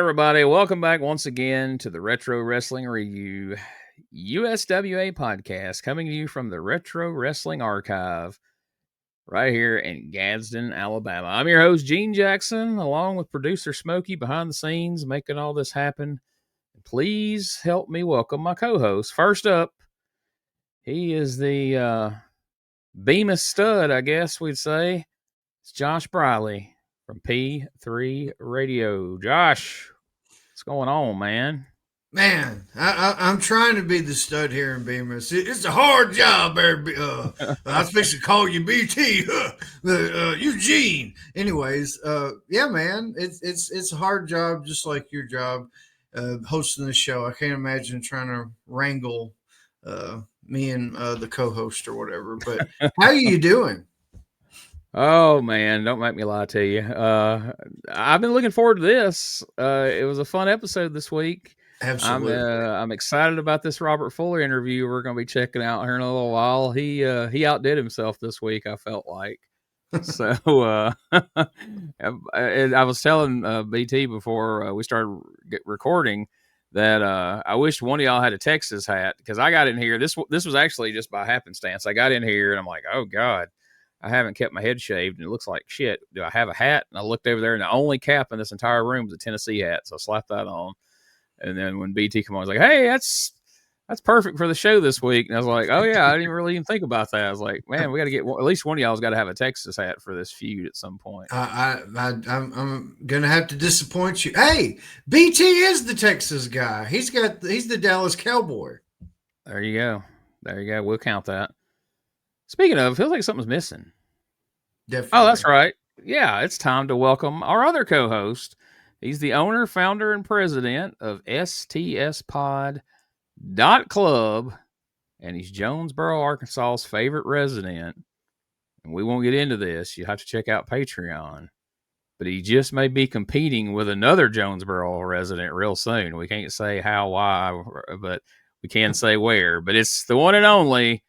everybody. Welcome back once again to the Retro Wrestling Review USWA podcast, coming to you from the Retro Wrestling Archive right here in Gadsden, Alabama. I'm your host, Gene Jackson, along with producer Smokey behind the scenes, making all this happen. Please help me welcome my co-host. First up, he is the behemoth stud, I guess we'd say. It's Josh Briley from P3 Radio. Josh, what's going on, man? Man, I'm trying to be the stud here in Bemis. It's a hard job, I was supposed to call you BT, Eugene. Anyways, yeah, man, it's a hard job, just like your job, hosting the show. I can't imagine trying to wrangle me and the co-host or whatever. But how are you doing? Oh man, don't make me lie to you. I've been looking forward to this. It was a fun episode this week. Absolutely. I'm excited about this Robert Fuller interview we're going to be checking out here in a little while. He outdid himself this week, I felt like. So and I was telling BT before we started recording that I wished one of y'all had a Texas hat, because I got in here. This was actually just by happenstance. I got in here and I'm like, oh God, I haven't kept my head shaved and it looks like shit. Do I have a hat? And I looked over there and the only cap in this entire room was a Tennessee hat. So I slapped that on. And then when BT came on, I was like, hey, that's perfect for the show this week. And I was like, oh yeah, I didn't really even think about that. I was like, man, we got to get at least one of y'all's got to have a Texas hat for this feud at some point. I'm gonna have to disappoint you. Hey, BT is the Texas guy. He's the Dallas Cowboy. There you go. We'll count that. Speaking of, it feels like something's missing. Definitely. Oh, that's right. Yeah, it's time to welcome our other co-host. He's the owner, founder, and president of STSpod.club, and he's Jonesboro, Arkansas's favorite resident. And we won't get into this. You have to check out Patreon. But he just may be competing with another Jonesboro resident real soon. We can't say how, why, but we can say where. But it's the one and only,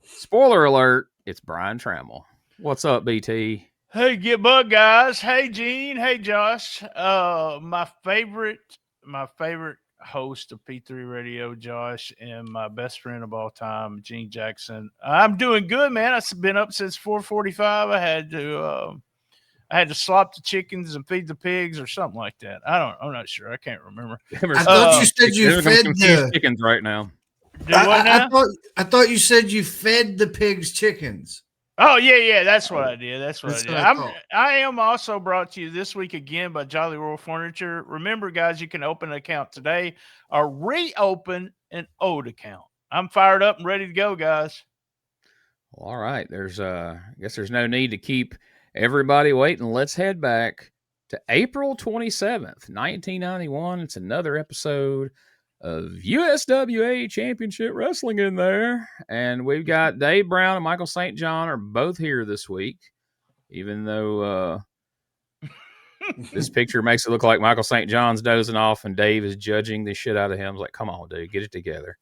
spoiler alert, it's Brian Tramel. What's up, BT? Hey, get bug guys. Hey, Gene. Hey, Josh. My favorite host of P3 Radio, Josh, and my best friend of all time, Gene Jackson. I'm doing good, man. I've been up since 4:45. I had to slop the chickens and feed the pigs or something like that. I'm not sure. I can't remember. I thought you said you fed the chickens right now. I thought you said you fed the pigs chickens. Oh, yeah, that's what I did. I am also brought to you this week again by Jolly Royal Furniture. Remember, guys, you can open an account today or reopen an old account. I'm fired up and ready to go, guys. Well, all right. I guess there's no need to keep everybody waiting. Let's head back to April 27th, 1991. It's another episode of USWA Championship Wrestling in there. And we've got Dave Brown and Michael St. John are both here this week, even though this picture makes it look like Michael St. John's dozing off and Dave is judging the shit out of him. I was like, come on, dude, get it together.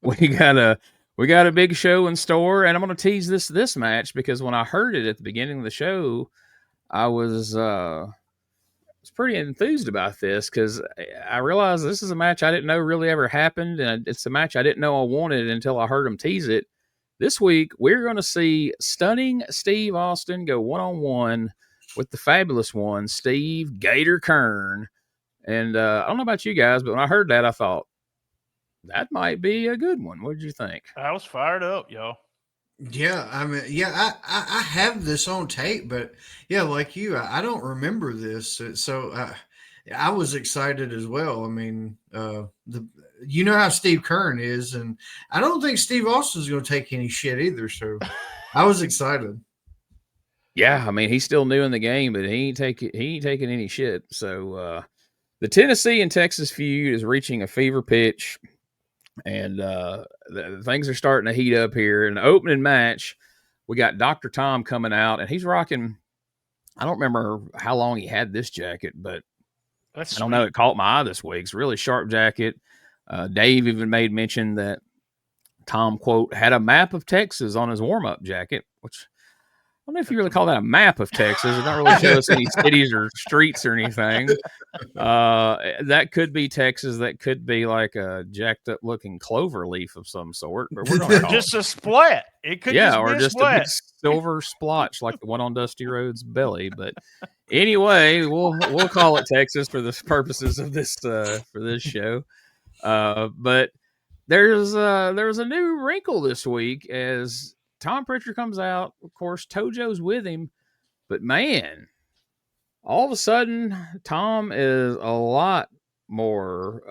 We got a big show in store, and I'm going to tease this match because when I heard it at the beginning of the show, I was pretty enthused about this because I realized this is a match I didn't know really ever happened, and it's a match I didn't know I wanted until I heard him tease it. This week, we're going to see Stunning Steve Austin go one-on-one with the fabulous one, Steve Gator Kern. And I don't know about you guys, but when I heard that, I thought, that might be a good one. What did you think? I was fired up, y'all. Yeah, I mean, yeah, I have this on tape, but yeah, like you, I don't remember this, so I was excited as well. I mean, you know how Steve Kern is, and I don't think Steve Austin's going to take any shit either. So I was excited. Yeah, I mean, he's still new in the game, but he ain't taking any shit. So the Tennessee and Texas feud is reaching a fever pitch. And things are starting to heat up here. In the opening match, we got Dr. Tom coming out, and he's rocking, I don't remember how long he had this jacket, but I don't know, it caught my eye this week. It's a really sharp jacket. Dave even made mention that Tom, quote, had a map of Texas on his warm-up jacket, which don't know if you really call that a map of Texas. It don't really show us any cities or streets or anything. That could be Texas. That could be like a jacked up looking clover leaf of some sort. But we're going to just a splat. It could just be or a just splat. a big silver splotch like the one on Dusty Rhodes' belly. But anyway, we'll call it Texas for the purposes of this for this show. But there's a new wrinkle this week as Tom Pritchard comes out. Of course, Tojo's with him, but man, all of a sudden, Tom is a lot more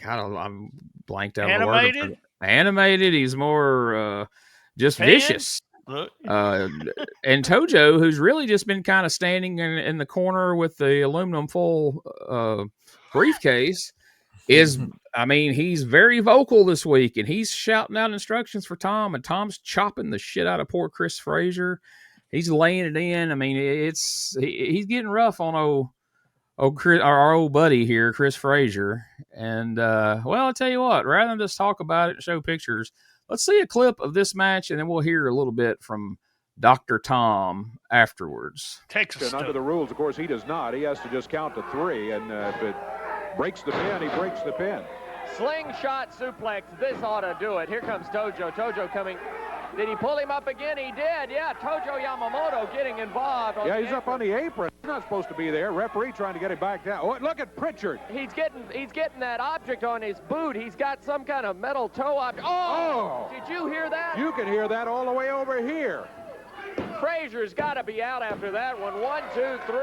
I'm blanked out Animated? the word. Animated. He's more just vicious. And Tojo, who's really just been kind of standing in the corner with the aluminum foil briefcase, he's very vocal this week, and he's shouting out instructions for Tom, and Tom's chopping the shit out of poor Chris Frazier. He's laying it in. I mean, he's getting rough on our old buddy here, Chris Frazier. And I'll tell you what, rather than just talk about it and show pictures, let's see a clip of this match, and then we'll hear a little bit from Dr. Tom afterwards. Texas. Under the rules, of course, he does not. He has to just count to 3, and if it breaks the pin, he breaks the pin. Slingshot suplex. This ought to do it. Here comes Tojo. Tojo coming. Did he pull him up again? He did. Yeah, Tojo Yamamoto getting involved. Yeah, he's up on the apron. He's not supposed to be there. Referee trying to get him back down. Oh, look at Pritchard. He's getting that object on his boot. He's got some kind of metal toe object. Oh! Did you hear that? You can hear that all the way over here. Frazier's got to be out after that one. 1, 2, 3.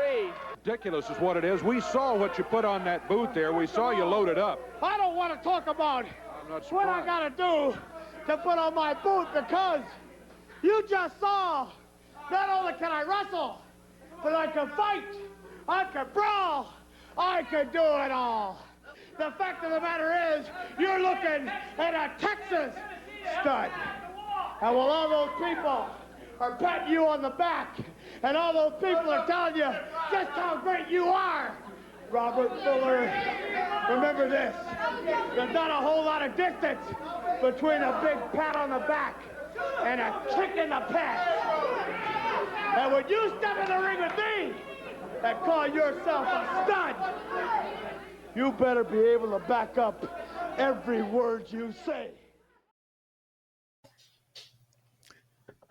Ridiculous is what it is. We saw what you put on that boot there. We saw you load it up. I don't want to talk about what I got to do to put on my boot, because you just saw not only can I wrestle, but I can fight, I can brawl, I can do it all. The fact of the matter is, you're looking at a Texas stud. And while all those people are patting you on the back, and all those people are telling you just how great you are, Robert Fuller, remember this. There's not a whole lot of distance between a big pat on the back and a kick in the pants. And when you step in the ring with me and call yourself a stud, you better be able to back up every word you say.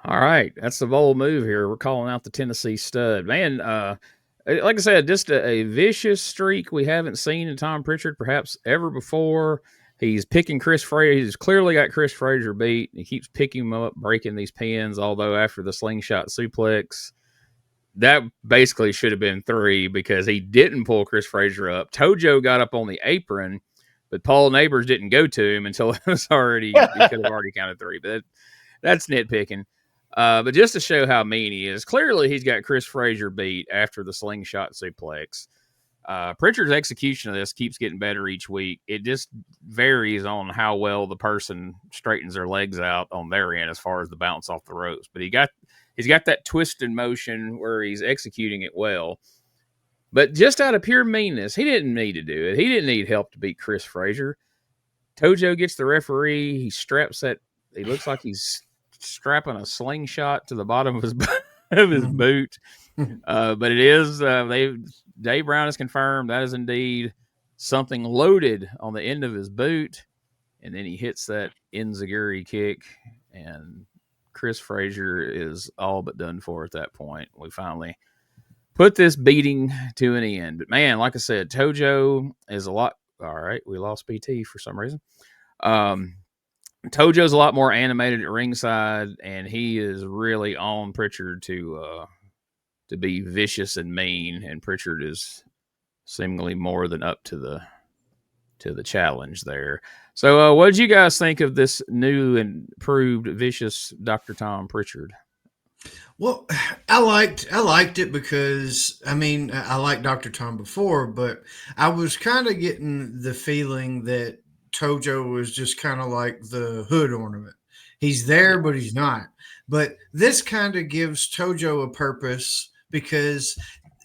All right, that's the bold move here. We're calling out the Tennessee stud. Man, like I said, just a vicious streak we haven't seen in Tom Pritchard perhaps ever before. He's picking Chris Frazier. He's clearly got Chris Frazier beat. He keeps picking him up, breaking these pins, although after the slingshot suplex, that basically should have been 3 because he didn't pull Chris Frazier up. Tojo got up on the apron, but Paul Neighbors didn't go to him until it was already, he could have already counted 3. But that's nitpicking. But just to show how mean he is, clearly he's got Chris Frazier beat after the slingshot suplex. Pritchard's execution of this keeps getting better each week. It just varies on how well the person straightens their legs out on their end as far as the bounce off the ropes. But he's got that twisted motion where he's executing it well. But just out of pure meanness, he didn't need to do it. He didn't need help to beat Chris Frazier. Tojo gets the referee. He straps that. He looks like he's strapping a slingshot to the bottom of his boot. But it is Dave Brown has confirmed that is indeed something loaded on the end of his boot, and then he hits that enziguri kick, and Chris Frazier is all but done for at that point. We finally put this beating to an end. But man, like I said, Tojo is a lot. All right, we lost BT for some reason. Tojo's a lot more animated at ringside, and he is really on Pritchard to be vicious and mean, and Pritchard is seemingly more than up to the challenge there. So what did you guys think of this new and improved vicious Dr. Tom Pritchard? Well, I liked it because, I mean, I liked Dr. Tom before, but I was kind of getting the feeling that Tojo was just kind of like the hood ornament. He's there, but he's not. But this kind of gives Tojo a purpose, because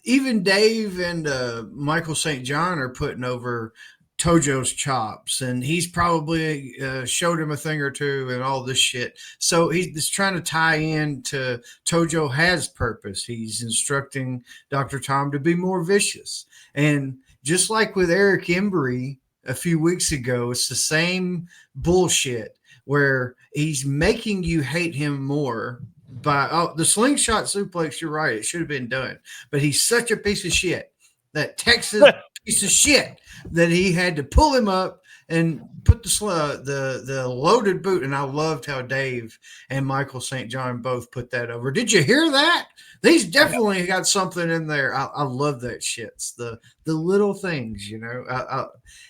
even Dave and Michael St. John are putting over Tojo's chops, and he's probably showed him a thing or two and all this shit. So he's trying to tie in to Tojo has purpose. He's instructing Dr. Tom to be more vicious. And just like with Eric Embry a few weeks ago, it's the same bullshit where he's making you hate him more by the slingshot suplex. You're right. It should have been done, but he's such a piece of shit, that Texas piece of shit, that he had to pull him up and put the loaded boot. And I loved how Dave and Michael St. John both put that over. Did you hear that? These definitely got something in there. I love that shit. It's the little things, you know.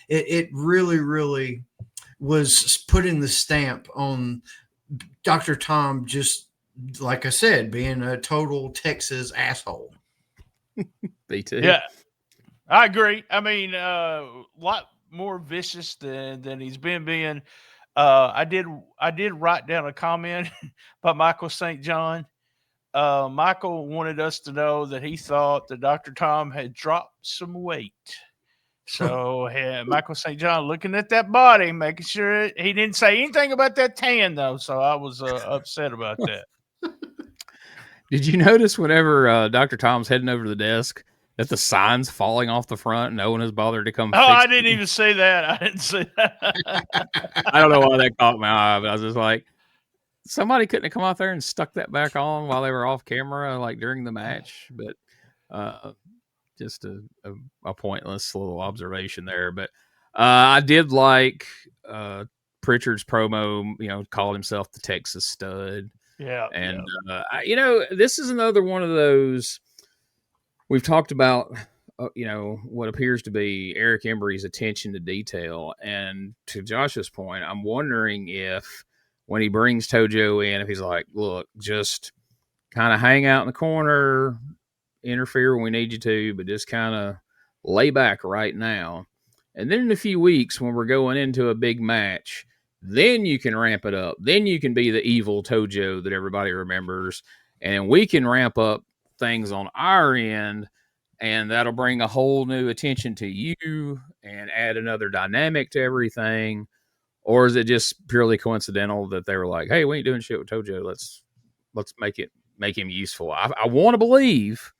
It really, really was putting the stamp on Dr. Tom, just like I said, being a total Texas asshole. Me too. Yeah, I agree. I mean, a lot more vicious than he's been being. I did write down a comment by Michael St. John. Michael wanted us to know that he thought that Dr. Tom had dropped some weight. So Michael St. John looking at that body, making sure he didn't say anything about that tan, though. So I was upset about that. Did you notice whenever Dr. Tom's heading over to the desk that the sign's falling off the front and no one has bothered to come fix I it? didn't even see that. I didn't see that. I don't know why that caught my eye, but I was just like, somebody couldn't have come out there and stuck that back on while they were off camera, like during the match. But just a pointless little observation there. But I did like Pritchard's promo, you know, called himself the Texas Stud. Yeah. And, you know, this is another one of those we've talked about, you know, what appears to be Eric Embry's attention to detail. And to Josh's point, I'm wondering if when he brings Tojo in, if he's like, look, just kind of hang out in the corner, interfere when we need you to, but just kind of lay back right now. And then in a few weeks, when we're going into a big match, then you can ramp it up. Then you can be the evil Tojo that everybody remembers. And we can ramp up things on our end, and that'll bring a whole new attention to you and add another dynamic to everything. Or is it just purely coincidental that they were like, hey, we ain't doing shit with Tojo. Let's make him useful. I want to believe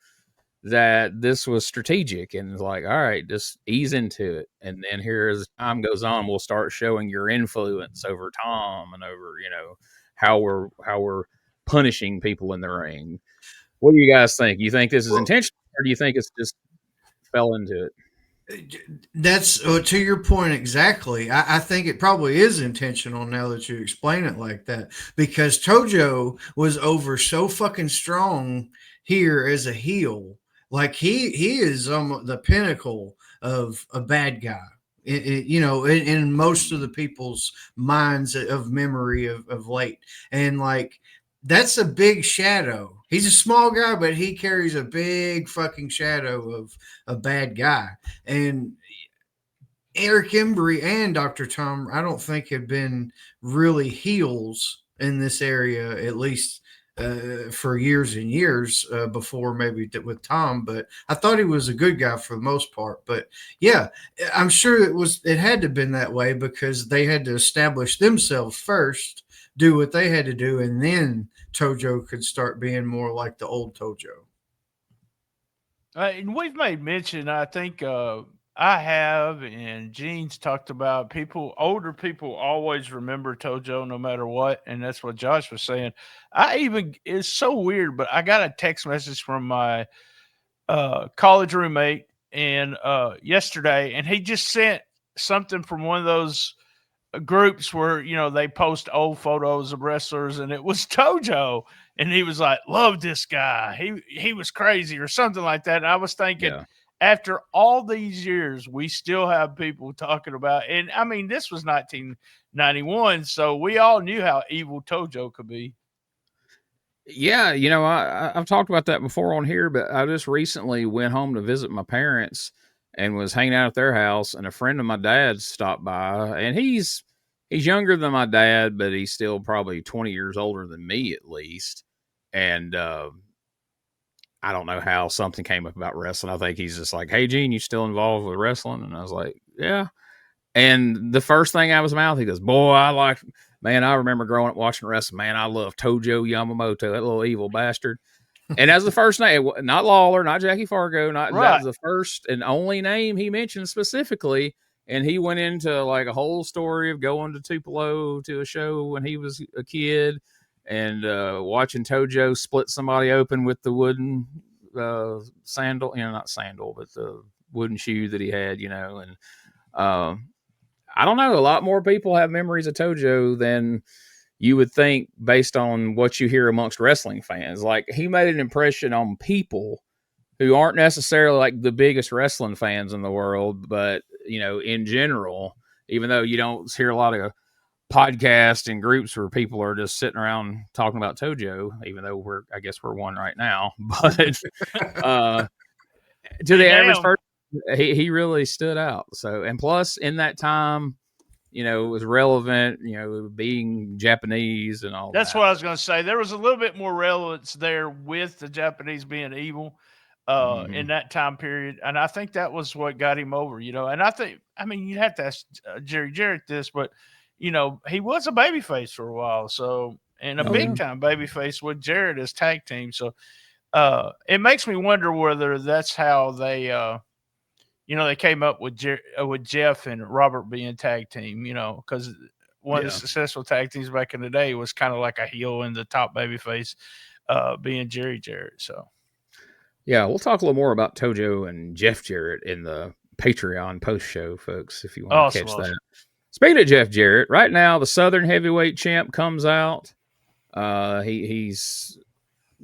that this was strategic and like, all right, just ease into it. And then here as time goes on, we'll start showing your influence over Tom and over, you know, how we're punishing people in the ring. What do you guys think? You think this is intentional, or do you think it's just fell into it? That's to your point exactly. I think it probably is intentional now that you explain it like that, because Tojo was over so fucking strong here as a heel. Like he is the pinnacle of a bad guy. You know, in most of the people's minds of memory of late. And like, that's a big shadow. He's a small guy, but he carries a big fucking shadow of a bad guy. And Eric Embry and Dr. Tom, I don't think have been really heels in this area, at least for years and years before maybe with Tom. But I thought he was a good guy for the most part. But yeah, I'm sure it had to have been that way because they had to establish themselves first, do what they had to do, and then Tojo could start being more like the old Tojo. And we've made mention, I think I have, and Gene's talked about older people always remember Tojo no matter what. And that's what Josh was saying. It's so weird, but I got a text message from my college roommate and yesterday, and he just sent something from one of those groups where, you know, they post old photos of wrestlers, and it was Tojo, and he was like, love this guy, he was crazy or something like that. And I was thinking, after all these years, we still have people talking about, and I mean, this was 1991, so we all knew how evil Tojo could be. Yeah, you know, I've talked about that before on here, but I just recently went home to visit my parents and was hanging out at their house, and a friend of my dad's stopped by, and he's younger than my dad, but he's still probably 20 years older than me at least. And I don't know how something came up about wrestling. I think he's just like, hey, Gene, you still involved with wrestling? And I was like, yeah. And the first thing out of his mouth, he goes, "Boy, I remember growing up watching wrestling. Man, I love Tojo Yamamoto, that little evil bastard." And that's the first name, not Lawler, not Jackie Fargo, that was the first and only name he mentioned specifically. And he went into like a whole story of going to Tupelo to a show when he was a kid and watching Tojo split somebody open with the wooden sandal, not sandal, but the wooden shoe that he had, and I don't know, a lot more people have memories of Tojo than you would think based on what you hear amongst wrestling fans. Like, he made an impression on people who aren't necessarily like the biggest wrestling fans in the world, but in general, even though you don't hear a lot of podcasts and groups where people are just sitting around talking about Tojo, even though I guess we're one right now, but to the average person, he really stood out. So, and plus in that time, it was relevant, being Japanese and all that. That's what I was going to say. There was a little bit more relevance there with the Japanese being evil in that time period. And I think that was what got him over, And you have to ask Jerry Jarrett this, but, he was a babyface for a while. So, and a big-time babyface with Jarrett as tag team. So, it makes me wonder whether that's how they they came up with Jeff and Robert being tag team, because one of the successful tag teams back in the day was kind of like a heel and the top babyface being Jerry Jarrett. So, yeah, we'll talk a little more about Tojo and Jeff Jarrett in the Patreon post show, folks, if you want to catch that. Speaking of Jeff Jarrett, right now the Southern Heavyweight Champ comes out. He's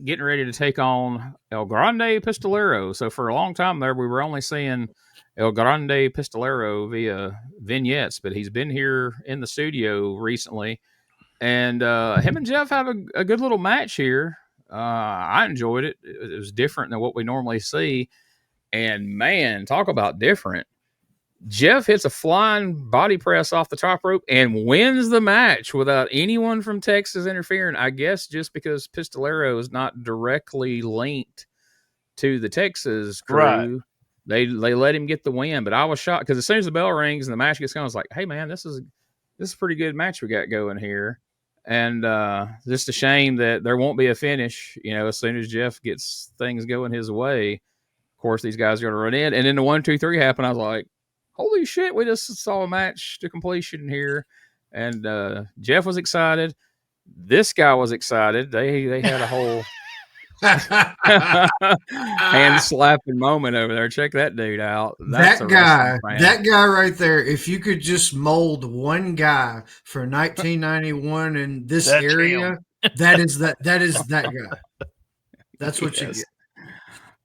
getting ready to take on El Grande Pistolero. So for a long time there, we were only seeing El Grande Pistolero via vignettes, but he's been here in the studio recently. And him and Jeff have a good little match here. I enjoyed it. It was different than what we normally see. And man, talk about different. Jeff hits a flying body press off the top rope and wins the match without anyone from Texas interfering. I guess just because Pistolero is not directly linked to the Texas crew, right. They let him get the win. But I was shocked because as soon as the bell rings and the match gets going, I was like, "Hey man, this is a pretty good match we got going here." And just a shame that there won't be a finish. As soon as Jeff gets things going his way, of course these guys are going to run in, and then the 1, 2, 3 happened. I was like, holy shit, we just saw a match to completion here. And Jeff was excited. This guy was excited. They had a whole hand slapping moment over there. Check that dude out. That guy right there, if you could just mold one guy for 1991 in this area, that is that guy. That's what you get.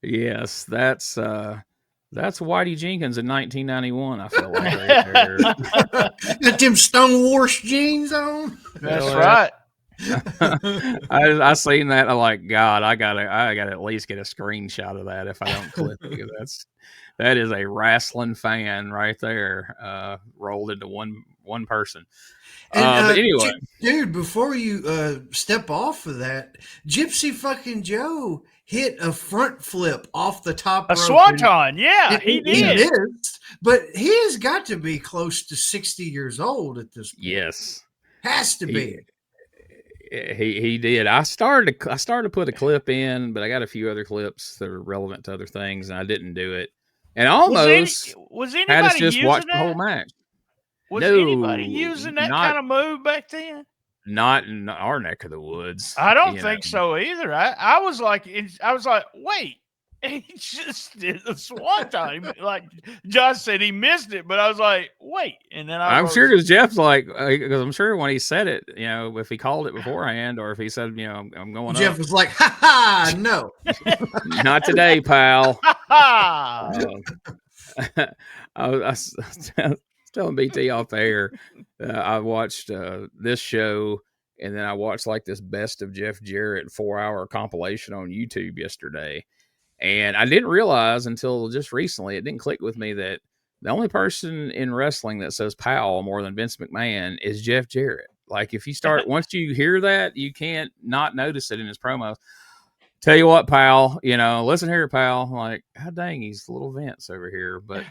Yes, that's Whitey Jenkins in 1991, I feel like. Right there. Got them Stone Wars jeans on. That's right. I seen that. I'm like, God, I gotta at least get a screenshot of that if I don't clip it. That is a wrestling fan right there, rolled into one person. But anyway, dude, before you step off of that, Gypsy fucking Joe hit a front flip off the top rope. A swanton, yeah, he did. He is, but he has got to be close to 60 years old at this point. Yes, has to be. He did. I started to put a clip in, but I got a few other clips that are relevant to other things, and I didn't do it. And almost was anybody had us just watch the whole that? match. Was anybody using that kind of move back then? Not in our neck of the woods. I don't think so either. I was like, wait, he just did the swanton. Like Josh said, he missed it, but I was like, wait. And then I'm sure because Jeff's like, because I'm sure when he said it, if he called it beforehand or if he said, I'm going Jeff up. was like, ha ha, no. Not today, pal. I was telling BT off air, I watched this show, and then I watched like this best of Jeff Jarrett 4-hour compilation on YouTube yesterday. And I didn't realize until just recently, it didn't click with me that the only person in wrestling that says pal more than Vince McMahon is Jeff Jarrett. Like if you start, once you hear that, you can't not notice it in his promos. tell you what, pal, listen here, pal. I'm like, God dang, he's little Vince over here. But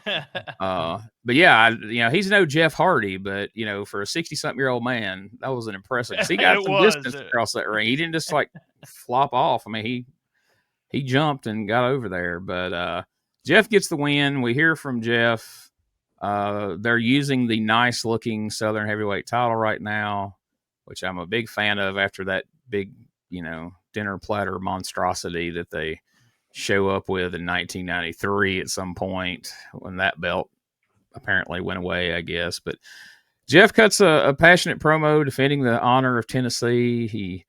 yeah, he's no Jeff Hardy, but for a 60-something-year-old man, that was an impressive. 'Cause he got some distance across that ring. He didn't just like flop off. I mean, he jumped and got over there. But Jeff gets the win. We hear from Jeff. They're using the nice-looking Southern Heavyweight title right now, which I'm a big fan of after that big, dinner platter monstrosity that they show up with in 1993 at some point when that belt apparently went away, I guess. But Jeff cuts a passionate promo defending the honor of Tennessee. He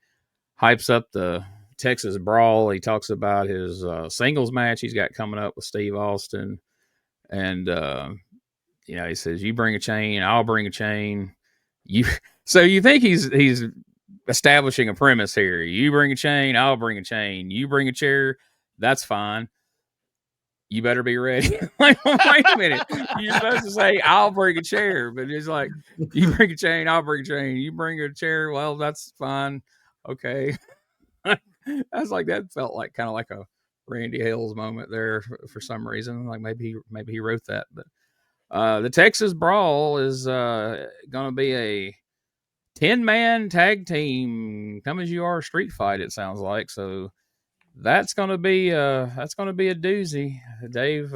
hypes up the Texas Brawl. He talks about his singles match he's got coming up with Steve Austin. And, he says, you bring a chain, I'll bring a chain. So you think he's establishing a premise here. You bring a chain, I'll bring a chain. You bring a chair, that's fine. You better be ready. Like, wait a minute. You're supposed to say, I'll bring a chair. But it's like, you bring a chain, I'll bring a chain. You bring a chair, well, that's fine. Okay. I was like, that felt like kind of like a Randy Hales moment there for some reason. Like maybe he wrote that. But the Texas Brawl is going to be a 10-man tag team, come as you are street fight, it sounds like. So that's going to be a doozy. Dave,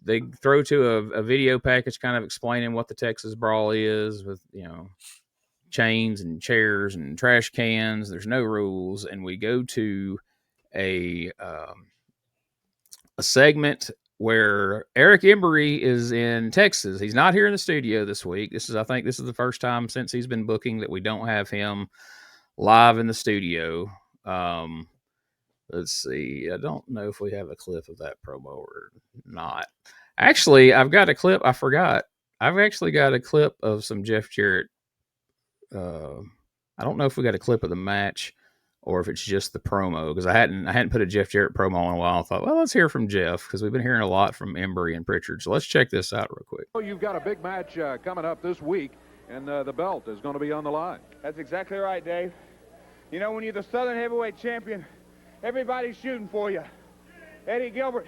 they throw to a video package kind of explaining what the Texas Brawl is with, chains and chairs and trash cans. There's no rules. And we go to a segment where Eric Embry is in Texas. He's not here in the studio this week. I think this is the first time since he's been booking that we don't have him live in the studio. Let's see. I don't know if we have a clip of that promo or not. Actually, I've got a clip. I forgot. I've actually got a clip of some Jeff Jarrett. I don't know if we got a clip of the match or if it's just the promo, because I hadn't put a Jeff Jarrett promo in a while. I thought, well, let's hear from Jeff, because we've been hearing a lot from Embry and Pritchard. So let's check this out real quick. You've got a big match coming up this week, and the belt is going to be on the line. That's exactly right, Dave. When you're the Southern Heavyweight Champion, everybody's shooting for you. Eddie Gilbert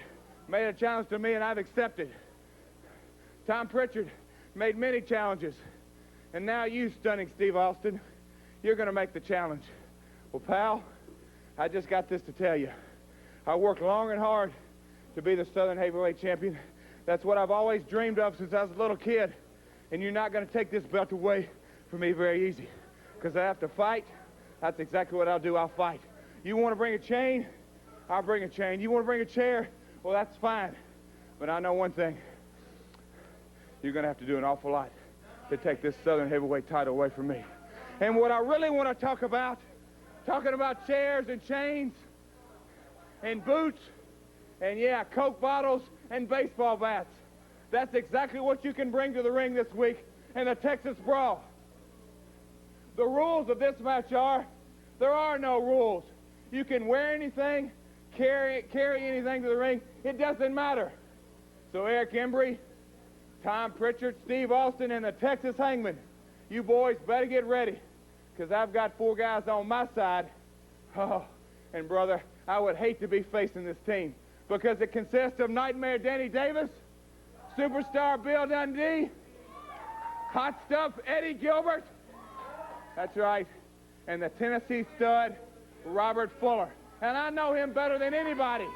made a challenge to me, and I've accepted. Tom Pritchard made many challenges. And now you, stunning Steve Austin, you're going to make the challenge. Well, pal, I just got this to tell you. I worked long and hard to be the Southern Heavyweight Champion. That's what I've always dreamed of since I was a little kid. And you're not going to take this belt away from me very easy. Because I have to fight. That's exactly what I'll do. I'll fight. You want to bring a chain? I'll bring a chain. You want to bring a chair? Well, that's fine. But I know one thing. You're going to have to do an awful lot to take this Southern Heavyweight title away from me. And what I really want to talk about, talking about chairs and chains and boots and, yeah, Coke bottles and baseball bats. That's exactly what you can bring to the ring this week in the Texas Brawl. The rules of this match are, there are no rules. You can wear anything, carry anything to the ring. It doesn't matter. So Eric Embry, Tom Pritchard, Steve Austin, and the Texas Hangman, you boys better get ready, because I've got 4 guys on my side. Oh, and brother, I would hate to be facing this team, because it consists of Nightmare Danny Davis, Superstar Bill Dundee, Hot Stuff Eddie Gilbert, that's right, and the Tennessee stud Robert Fuller. And I know him better than anybody.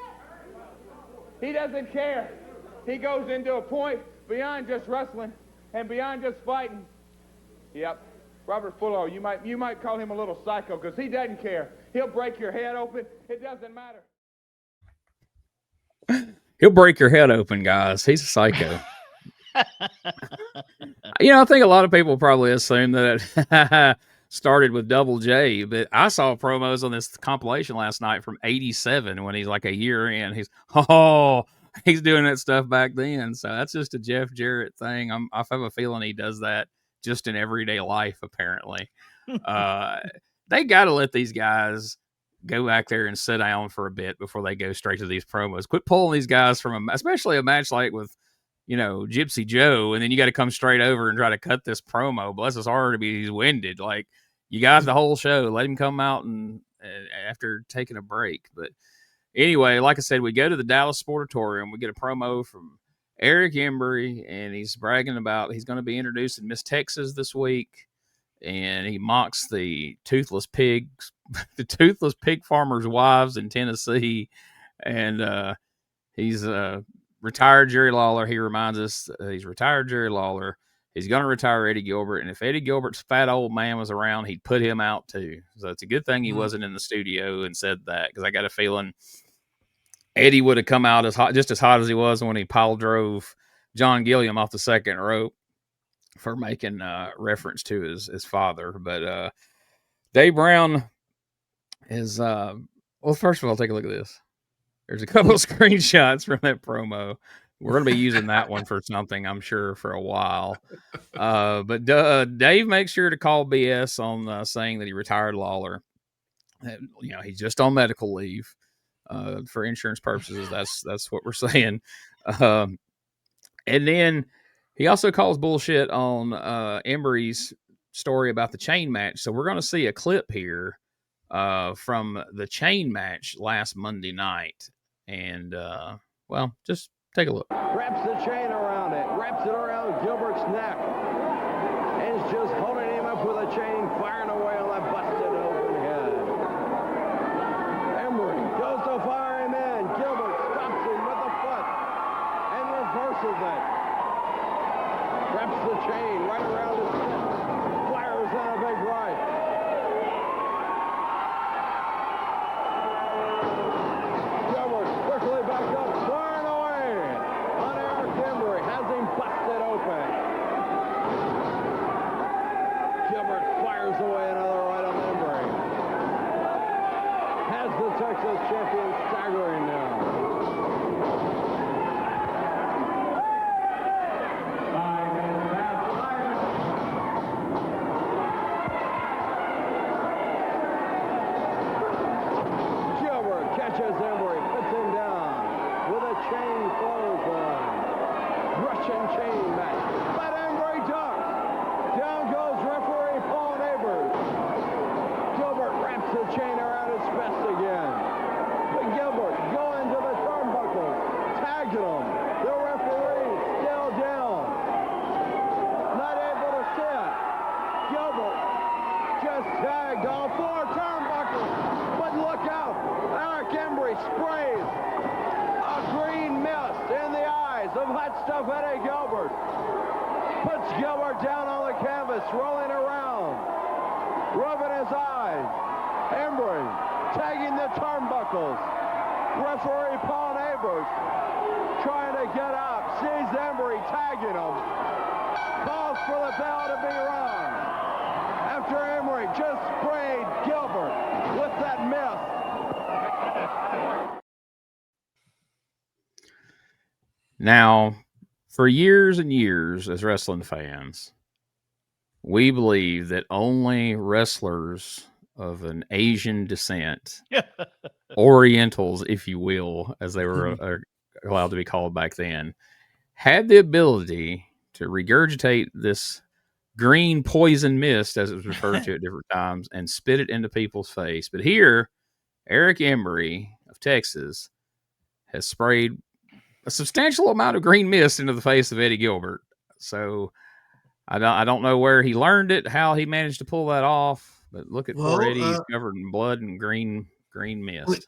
He doesn't care. He goes into a point beyond just wrestling and beyond just fighting. Yep, Robert Fuller, you might call him a little psycho, because he doesn't care. He'll break your head open. It doesn't matter. He'll break your head open, guys. He's a psycho. I think a lot of people probably assume that it started with Double J, but I saw promos on this compilation last night from '87 when he's like a year in. He's doing that stuff back then. So that's just a Jeff Jarrett thing. I have a feeling he does that just in everyday life, apparently. They got to let these guys go back there and sit down for a bit before they go straight to these promos. Quit pulling these guys from especially a match like with, Gypsy Joe, and then you got to come straight over and try to cut this promo. Bless his heart to be winded. Like, you got the whole show. Let him come out and after taking a break. But anyway, like I said, we go to the Dallas Sportatorium. We get a promo from Eric Embry, and he's bragging about he's going to be introducing Miss Texas this week, and he mocks the toothless pig farmers' wives in Tennessee, and he's retired Jerry Lawler. He reminds us he's retired Jerry Lawler. He's going to retire Eddie Gilbert, and if Eddie Gilbert's fat old man was around, he'd put him out too. So it's a good thing he wasn't in the studio and said that, because I got a feeling Eddie would have come out just as hot as he was when he pile drove John Gilliam off the second rope for making reference to his father. But Dave Brown is well, first of all, take a look at this. There's a couple of screenshots from that promo. We're going to be using that one for something, I'm sure, for a while. But Dave makes sure to call BS on saying that he retired Lawler. He's just on medical leave. For insurance purposes, that's what we're saying. And then he also calls bullshit on Embry's story about the chain match. So we're going to see a clip here from the chain match last Monday night. And, well, just take a look. Wraps the chain around it, wraps it around Gilbert's neck, and is just holding him up with a chain, firing away on that busted open head. Embry goes to fire him in. Gilbert stops him with the foot and reverses it. Wraps the chain right around his neck, fires in a big right. Gilbert quickly back up, firing away on Eric Embry, has him busted open. Gilbert fires away another right on Embry. Has the Texas champion staggering now. Gilbert catches Embry, puts him down with a chain clothesline. Russian chain match. But Embry ducks. Down goes referee Paul Neighbors. Gilbert wraps the chain around his fist again. But Gilbert going to the turnbuckles, tagging him. The referee still down. Not able to sit. Gilbert just tagged all four turnbuckles. But look out. Eric Embry sprays a green mist in the eyes of Hot Stuff Eddie Gilbert. Puts Gilbert down on the canvas, rolling around, rubbing his eyes. Embry tagging the turnbuckles. Referee Paul Neighbors trying to get up, sees Embry tagging him, calls for the bell to be rung. After Embry just sprayed Gilbert with that mist. Now, for years and years as wrestling fans, we believe that only wrestlers of an Asian descent, Orientals, if you will, as they were allowed to be called back then, had the ability to regurgitate this green poison mist, as it was referred to at different times, and spit it into people's face. But here, Eric Embry of Texas has sprayed a substantial amount of green mist into the face of Eddie Gilbert. So I don't know where he learned it, how he managed to pull that off, but look at poor Eddie. He's covered in blood and green mist.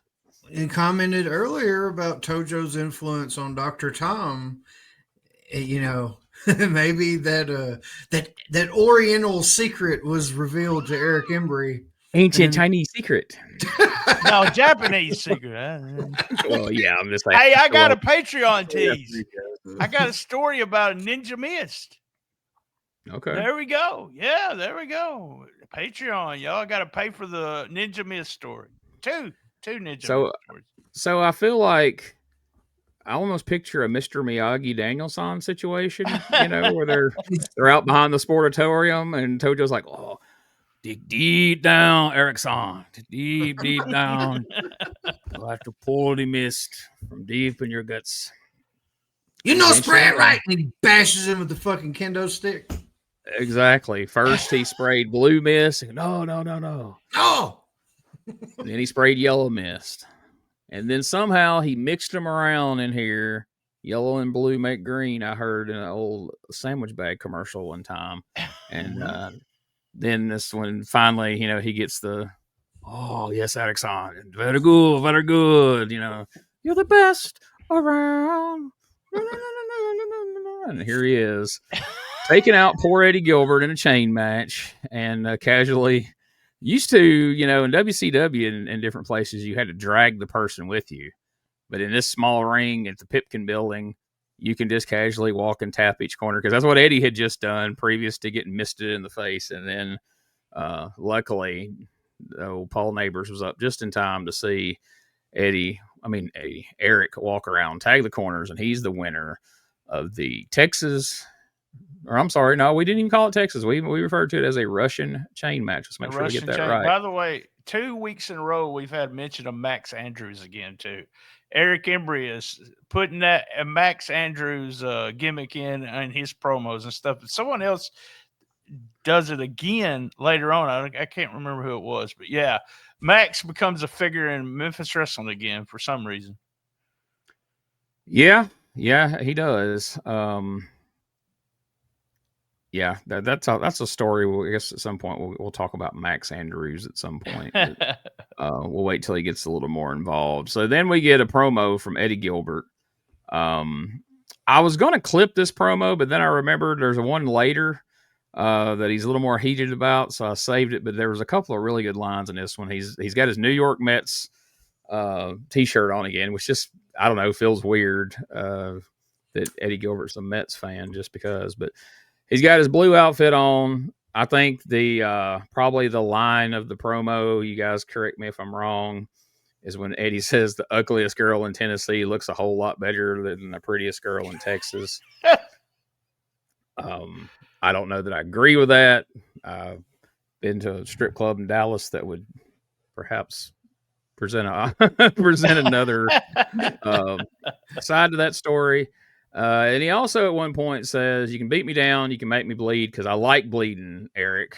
You commented earlier about Tojo's influence on Dr. Tom. Maybe that Oriental secret was revealed to Eric Embry. Ancient Chinese secret. No, Japanese secret. Well, yeah, I'm just like, hey, I got a Patreon tease. I got a story about a Ninja Mist. Okay. There we go. Yeah, there we go. Patreon, y'all got to pay for the Ninja Mist story. Two Ninja Mist stories. So I feel like I almost picture a Mr. Miyagi Danielson situation, where they're out behind the sportatorium and Tojo's like, oh, dig deep down, Eric-san. Deep down. You'll have to pull the mist from deep in your guts. Spray it right. And he bashes him with the fucking kendo stick. Exactly. First, he sprayed blue mist. No. Oh! And then he sprayed yellow mist. And then somehow he mixed them around in here. Yellow and blue make green, I heard in an old sandwich bag commercial one time. And then this one, finally, he gets the, oh, yes, Alexander, very good, very good. You're the best around. And here he is, taking out poor Eddie Gilbert in a chain match, and casually. Used to, in WCW and different places, you had to drag the person with you. But in this small ring at the Pipkin building, you can just casually walk and tap each corner, because that's what Eddie had just done previous to getting misted in the face. And then luckily, Paul Neighbors was up just in time to see Eric walk around, tag the corners, and he's the winner of the Texas. Or I'm sorry, no, we didn't even call it Texas. We referred to it as a Russian chain match. Let's make sure we get that right. By the way, 2 weeks in a row, we've had mention of Max Andrews again, too. Eric Embry is putting that Max Andrews gimmick in his promos and stuff. But someone else does it again later on. I can't remember who it was. But, yeah, Max becomes a figure in Memphis Wrestling again for some reason. Yeah, he does. Yeah, that's a story. I guess at some point we'll talk about Max Andrews at some point. But, we'll wait till he gets a little more involved. So then we get a promo from Eddie Gilbert. I was going to clip this promo, but then I remembered there's a one later that he's a little more heated about, so I saved it. But there was a couple of really good lines in this one. He's got his New York Mets T-shirt on again, which just, I don't know, feels weird that Eddie Gilbert's a Mets fan just because, but. He's got his blue outfit on. I think the probably the line of the promo, you guys correct me if I'm wrong, is when Eddie says the ugliest girl in Tennessee looks a whole lot better than the prettiest girl in Texas. I don't know that I agree with that. I've been to a strip club in Dallas that would perhaps present another side to that story. And he also at one point says, you can beat me down, you can make me bleed, because I like bleeding, Eric.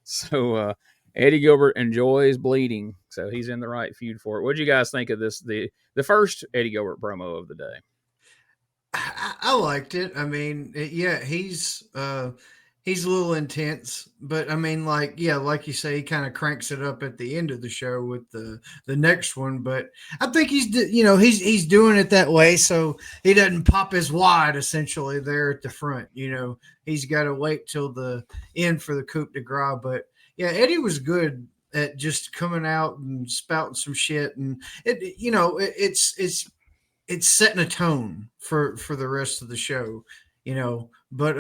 So Eddie Gilbert enjoys bleeding, so he's in the right feud for it. What do you guys think of this, the first Eddie Gilbert promo of the day? I liked it. I mean, he's a little intense, but I mean, like you say, he kind of cranks it up at the end of the show with the next one. But I think he's doing it that way so he doesn't pop his wad essentially there at the front. He's got to wait till the end for the coup de grace. But yeah, Eddie was good at just coming out and spouting some shit, and it's setting a tone for the rest of the show. But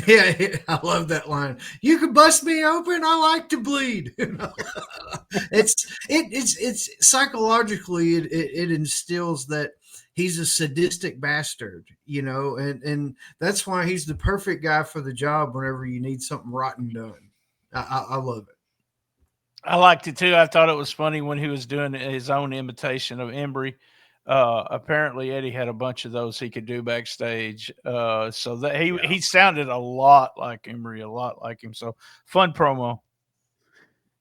yeah, I love that line. You can bust me open. I like to bleed. It's psychologically it instills that he's a sadistic bastard, and that's why he's the perfect guy for the job whenever you need something rotten done. I love it. I liked it too. I thought it was funny when he was doing his own imitation of Embry. Apparently Eddie had a bunch of those he could do backstage. So that he sounded a lot like Embry, a lot like him. So fun promo.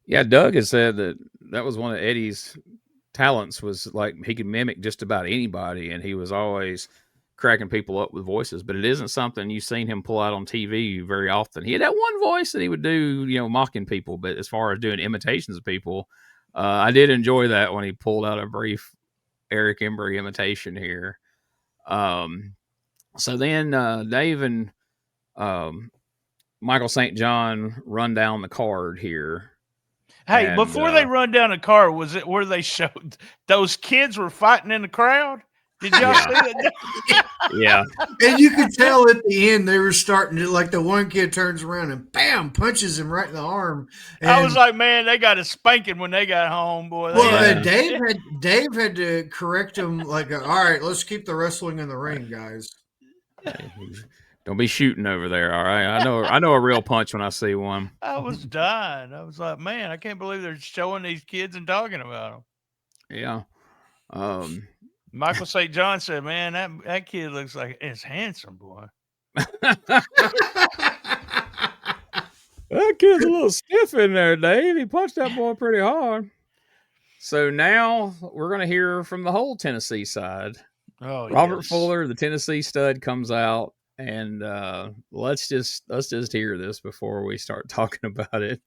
Yeah, Doug has said that was one of Eddie's talents, was like he could mimic just about anybody, and he was always cracking people up with voices. But it isn't something you've seen him pull out on TV very often. He had that one voice that he would do, mocking people. But as far as doing imitations of people, I did enjoy that when he pulled out a brief Eric Embry imitation here. So then Dave and Michael St. John run down the card here. Hey, and, before they run down the card, was it where they showed those kids were fighting in the crowd? Did y'all see that? Yeah. And you could tell at the end they were starting to, like, the one kid turns around and bam, punches him right in the arm. And I was like, man, they got a spanking when they got home, boy. Dave had to correct him, like, all right, let's keep the wrestling in the ring, guys. Don't be shooting over there, all right? I know a real punch when I see one. I was dying. I was like, man, I can't believe they're showing these kids and talking about them. Yeah. Michael St. John said, man, that kid looks like it's handsome, boy. That kid's a little stiff in there, Dave. He punched that boy pretty hard. So now we're going to hear from the whole Tennessee side. Oh, Robert yes. Fuller, the Tennessee stud, comes out, and let's just hear this before we start talking about it.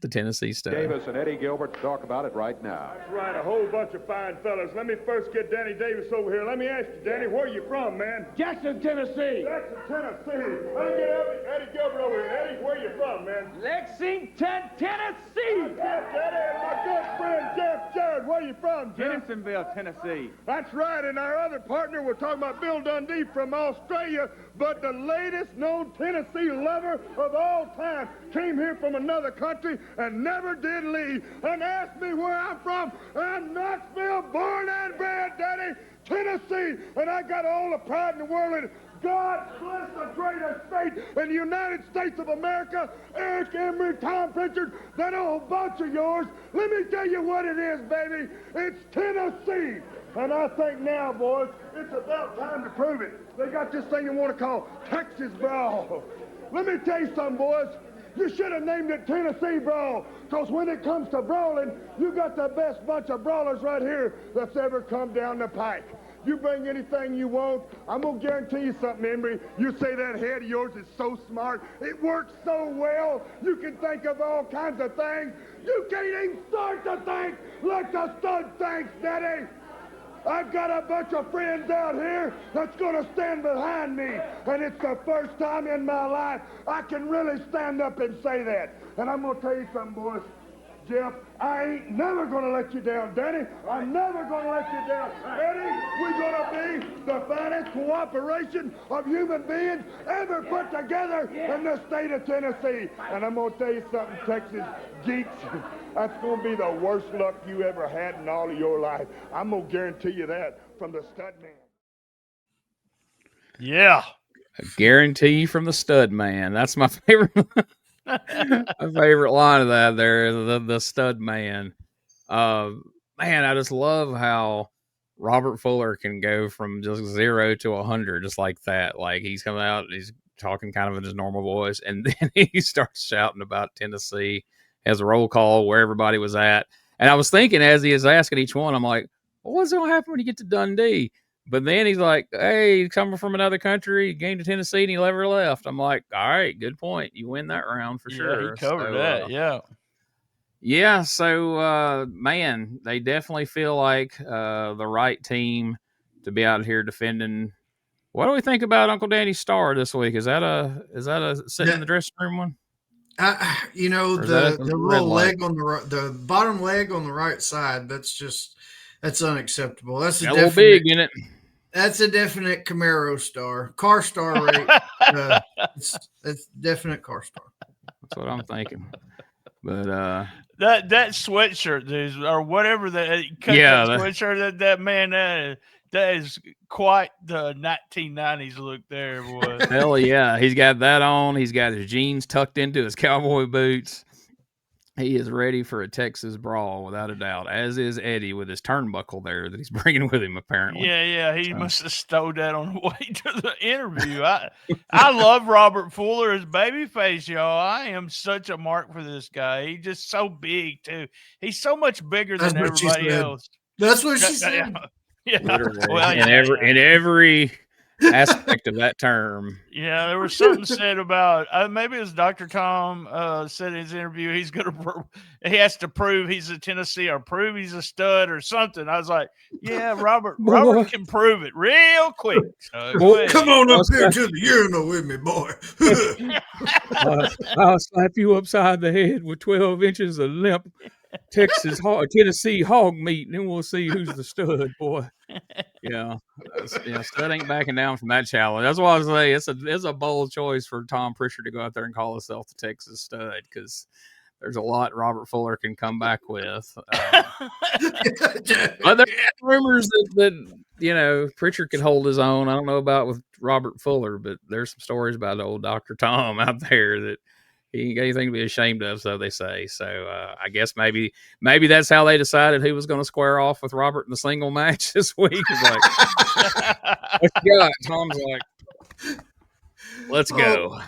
The Tennessee stud. Davis and Eddie Gilbert to talk about it right now. That's right, a whole bunch of fine fellas. Let me first get Danny Davis over here. Let me ask you, Danny, where you from, man? Jackson, Tennessee. Jackson, Tennessee. Let me get Eddie Gilbert over here. Eddie, where you from, man? Lexington, Tennessee. That's Eddie, and my good friend Jarrett. Where you from, Jim? Hendersonville, Tennessee. That's right, and our other partner, we're talking about Bill Dundee from Australia, but the latest known Tennessee lover of all time came here from another country and never did leave, and asked me where I'm from. I'm Knoxville, born and bred, Daddy, Tennessee, and I got all the pride in the world in it. God bless the greatest state in the United States of America. Eric, Embry, Tom Pritchard, that old bunch of yours. Let me tell you what it is, baby. It's Tennessee. And I think now, boys, it's about time to prove it. They got this thing they want to call Texas Brawl. Let me tell you something, boys. You should have named it Tennessee Brawl, because when it comes to brawling, you got the best bunch of brawlers right here that's ever come down the pike. You bring anything you want, I'm going to guarantee you something, Embry. You say that head of yours is so smart, it works so well, you can think of all kinds of things. You can't even start to think like the stud thinks, Daddy. I've got a bunch of friends out here that's going to stand behind me, and it's the first time in my life I can really stand up and say that. And I'm going to tell you something, boys. Jeff, I ain't never going to let you down, Danny. I'm never going to let you down. Eddie, we're going to be the finest cooperation of human beings ever put together in the state of Tennessee. And I'm going to tell you something, Texas geeks. That's going to be the worst luck you ever had in all of your life. I'm going to guarantee you that from the stud man. Yeah. A guarantee from the stud man. That's my favorite. My favorite line of that there is the stud man. Man, I just love how Robert Fuller can go from just 0 to 100 just like that. Like, he's coming out, he's talking kind of in his normal voice, and then he starts shouting about Tennessee, has a roll call where everybody was at. And I was thinking as he is asking each one, I'm like, well, what's going to happen when you get to Dundee? But then he's like, hey, coming from another country, he came to Tennessee and he never left. I'm like, all right, good point. You win that round for sure. He covered that, yeah. Yeah, so, man, they definitely feel like the right team to be out here defending. What do we think about Uncle Danny's star this week? Is that a sitting in the dressing room one? You know, the little leg on the bottom leg on the right side, that's unacceptable. That's a little big in it. That's a definite Camaro star. Car star rate. It's definite car star. That's what I'm thinking. But that sweatshirt, dude, or whatever that sweatshirt that man that is quite the 1990s look there, boy. Hell yeah, he's got that on. He's got his jeans tucked into his cowboy boots. He is ready for a Texas brawl without a doubt, as is Eddie with his turnbuckle there that he's bringing with him, apparently. Yeah, he must have stowed that on the way to the interview. I love Robert Fuller as babyface, y'all. I am such a mark for this guy. He's just so big, too. He's so much bigger than everybody else. That's what she said. Yeah. Literally. Well, in every aspect of that term. Yeah, there was something said about maybe it was Dr. Tom said in his interview he has to prove he's a Tennessee or prove he's a stud or something. I was like, yeah, Robert can prove it real quick. Come on up here to the urinal with me, boy. I'll slap you upside the head with 12 inches of limp Tennessee hog meat, and then we'll see who's the stud, boy. Yeah, stud ain't backing down from that challenge. That's why I say it's a bold choice for Tom Pritchard to go out there and call himself the Texas stud, because there's a lot Robert Fuller can come back with. But there's rumors that Pritchard could hold his own. I don't know about with Robert Fuller, but there's some stories about old Dr. Tom out there that he ain't got anything to be ashamed of, so they say. So I guess maybe that's how they decided who was going to square off with Robert in the single match this week. It's like, what you got? Tom's like, let's go.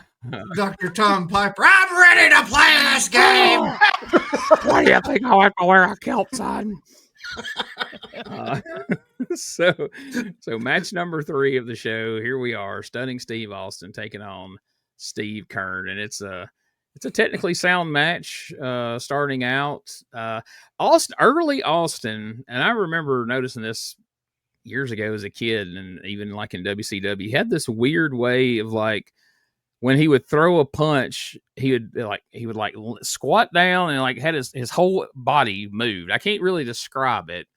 Dr. Tom Piper, I'm ready to play this game. What do you think I have to wear a kilt on? So match number 3 of the show. Here we are, Stunning Steve Austin taking on Steve Keirn, and it's a technically sound match. Starting out, Austin, and I remember noticing this years ago as a kid, and even like in WCW, he had this weird way of like when he would throw a punch, he would squat down and like had his whole body moved. I can't really describe it.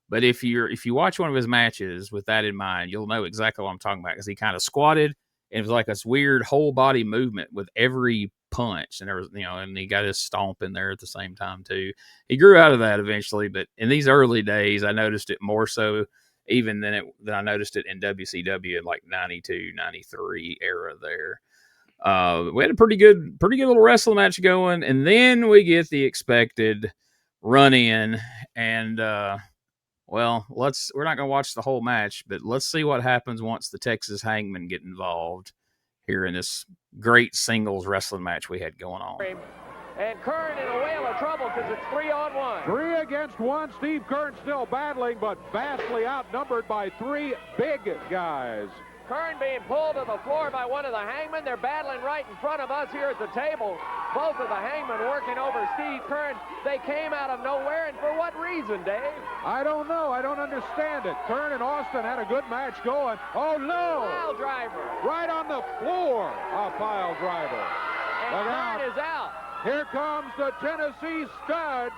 But if you watch one of his matches with that in mind, you'll know exactly what I'm talking about, because he kind of squatted and it was like this weird whole body movement with every punch, and there was and he got his stomp in there at the same time too. He grew out of that eventually, but in these early days, I noticed it more so even than I noticed it in WCW in like 92, 93 era there. We had a pretty good little wrestling match going, and then we get the expected run in, and we're not going to watch the whole match, but let's see what happens once the Texas Hangmen get involved here in this great singles wrestling match we had going on. And Keirn in a whale of trouble because it's 3-on-1. 3 against 1. Steve Keirn still battling, but vastly outnumbered by 3 big guys. Keirn being pulled to the floor by one of the hangmen. They're battling right in front of us here at the table. Both of the hangmen working over Steve Keirn. They came out of nowhere, and for what reason, Dave? I don't know. I don't understand it. Keirn and Austin had a good match going. Oh, no! Pile driver. Right on the floor, a pile driver. And Keirn is out. Here comes the Tennessee Stud.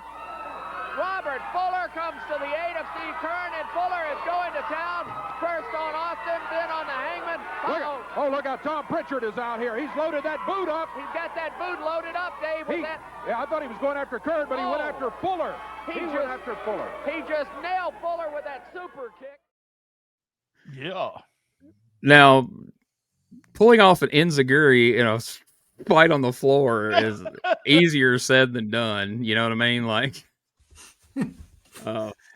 Robert Fuller comes to the aid of Steve Keirn, and Fuller is going to town. First on Austin, then on the hangman. Look out, Tom Pritchard is out here. He's loaded that boot up. He's got that boot loaded up, Dave. Yeah, I thought he was going after Keirn, but he went after Fuller. He went after Fuller. He just nailed Fuller with that super kick. Yeah. Now, pulling off an enziguri in a fight on the floor is easier said than done. You know what I mean? Like,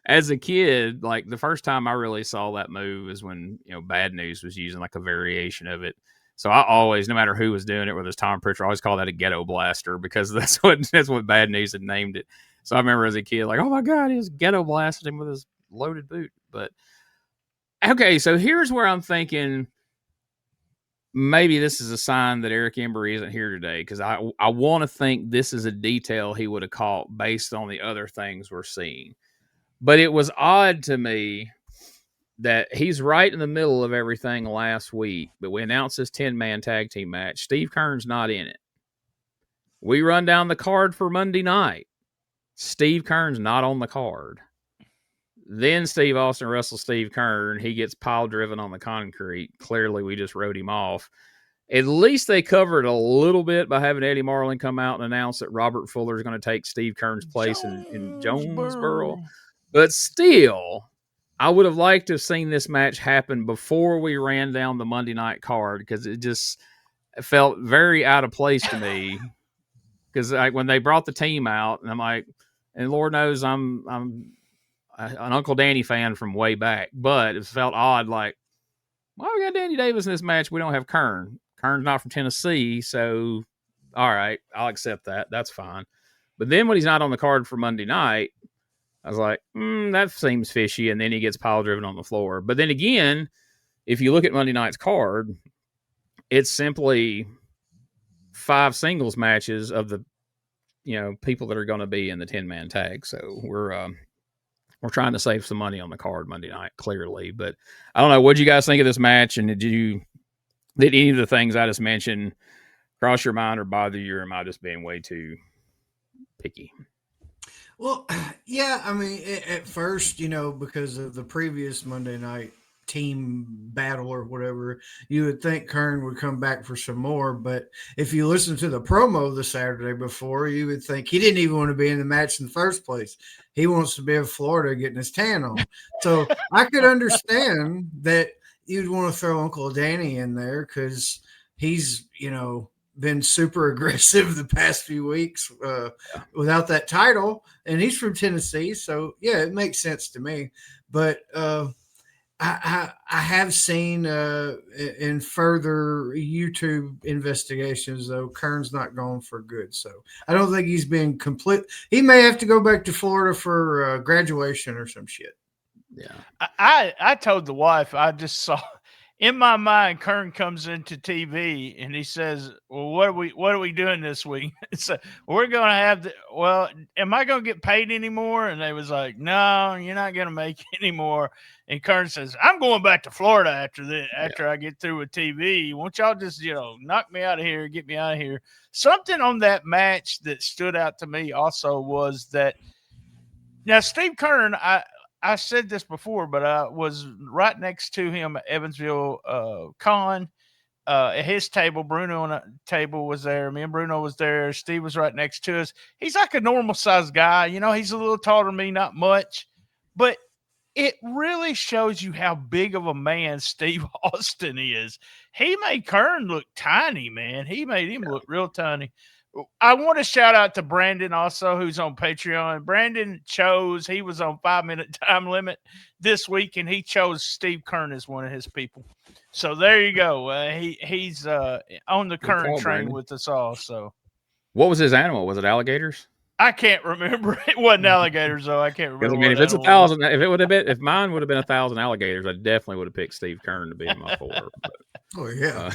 as a kid, like the first time I really saw that move is when Bad News was using like a variation of it. So I always, no matter who was doing it, whether it's Tom Pritchard, I always call that a ghetto blaster, because that's what Bad News had named it. So I remember as a kid, like, oh my God, he was ghetto blasted him with his loaded boot. But okay, so here's where I'm thinking maybe this is a sign that Eric Embry isn't here today, because I want to think this is a detail he would have caught based on the other things we're seeing. But it was odd to me that he's right in the middle of everything last week, but we announced this 10-man tag team match. Steve Keirn's not in it. We run down the card for Monday night. Steve Keirn's not on the card. Then Steve Austin wrestles Steve Keirn. He gets pile driven on the concrete. Clearly, we just wrote him off. At least they covered a little bit by having Eddie Marlin come out and announce that Robert Fuller is going to take Steve Keirn's place in Jonesboro. But still, I would have liked to have seen this match happen before we ran down the Monday night card, because it just felt very out of place to me. Because when they brought the team out, and I'm like, and Lord knows I'm an Uncle Danny fan from way back, but it felt odd. Like, well, we got Danny Davis in this match. We don't have Keirn. Keirn's not from Tennessee, so all right, I'll accept that. That's fine. But then when he's not on the card for Monday night, I was like, that seems fishy. And then he gets pile driven on the floor. But then again, if you look at Monday night's card, it's simply 5 singles matches of the people that are going to be in the 10-man tag. So we're trying to save some money on the card Monday night, clearly. But I don't know. What did you guys think of this match? And did any of the things I just mentioned cross your mind or bother you, or am I just being way too picky? Well, yeah, I mean, at first, because of the previous Monday night team battle or whatever, you would think Keirn would come back for some more. But if you listen to the promo the Saturday before, you would think he didn't even want to be in the match in the first place. He wants to be in Florida getting his tan on. So I could understand that you'd want to throw Uncle Danny in there, because he's, been super aggressive the past few weeks without that title, and he's from Tennessee. So yeah, it makes sense to me. But I have seen in further YouTube investigations, though, Kern's not going for good. So I don't think he's been complete. He may have to go back to Florida for graduation or some shit. Yeah. I told the wife, I just saw in my mind, Kern comes into TV and he says, well, what are we doing this week? So we're going to have am I going to get paid anymore? And they was like, no, you're not going to make anymore. And Kern says, I'm going back to Florida after I get through with TV. Won't y'all just, knock me out of here, get me out of here. Something on that match that stood out to me also was that now Steve Kern, I said this before, but I was right next to him at Evansville Con. At his table, Bruno on a table was there. Me and Bruno was there. Steve was right next to us. He's like a normal sized guy. He's a little taller than me, not much. But it really shows you how big of a man Steve Austin is. He made Kern look tiny, man. He made him look real tiny. I want to shout out to Brandon also, who's on Patreon. Brandon he was on 5-minute time limit this week, and he chose Steve Kern as one of his people. So there you go. He's on the Kern train Brandon. with us all. So, what was his animal? Was it alligators? I can't remember. It wasn't alligators, though. I can't remember. I mean, if it's 1,000, if mine would have been 1,000 alligators, I definitely would have picked Steve Kern to be my four. Oh yeah.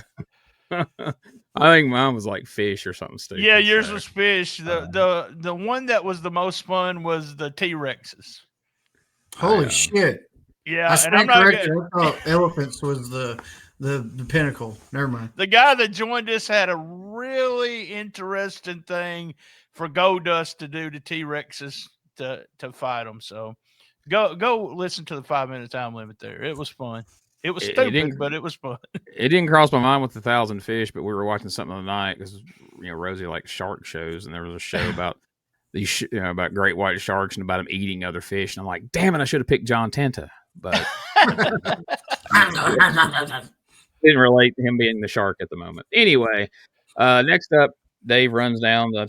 I think mine was like fish or something stupid. Yeah, yours was fish. The one that was the most fun was the T-Rexes. Holy shit! Yeah, I stand corrected. I thought elephants was the pinnacle. Never mind. The guy that joined us had a really interesting thing for Goldust to do to T-Rexes to fight them. So go listen to the 5-minute time limit there. It was fun. It was stupid, but it was fun. It didn't cross my mind with the 1,000 fish, but we were watching something the other night because Rosie likes shark shows, and there was a show about these about great white sharks and about them eating other fish. And I'm like, damn it, I should have picked John Tenta, but didn't relate to him being the shark at the moment. Anyway, next up, Dave runs down the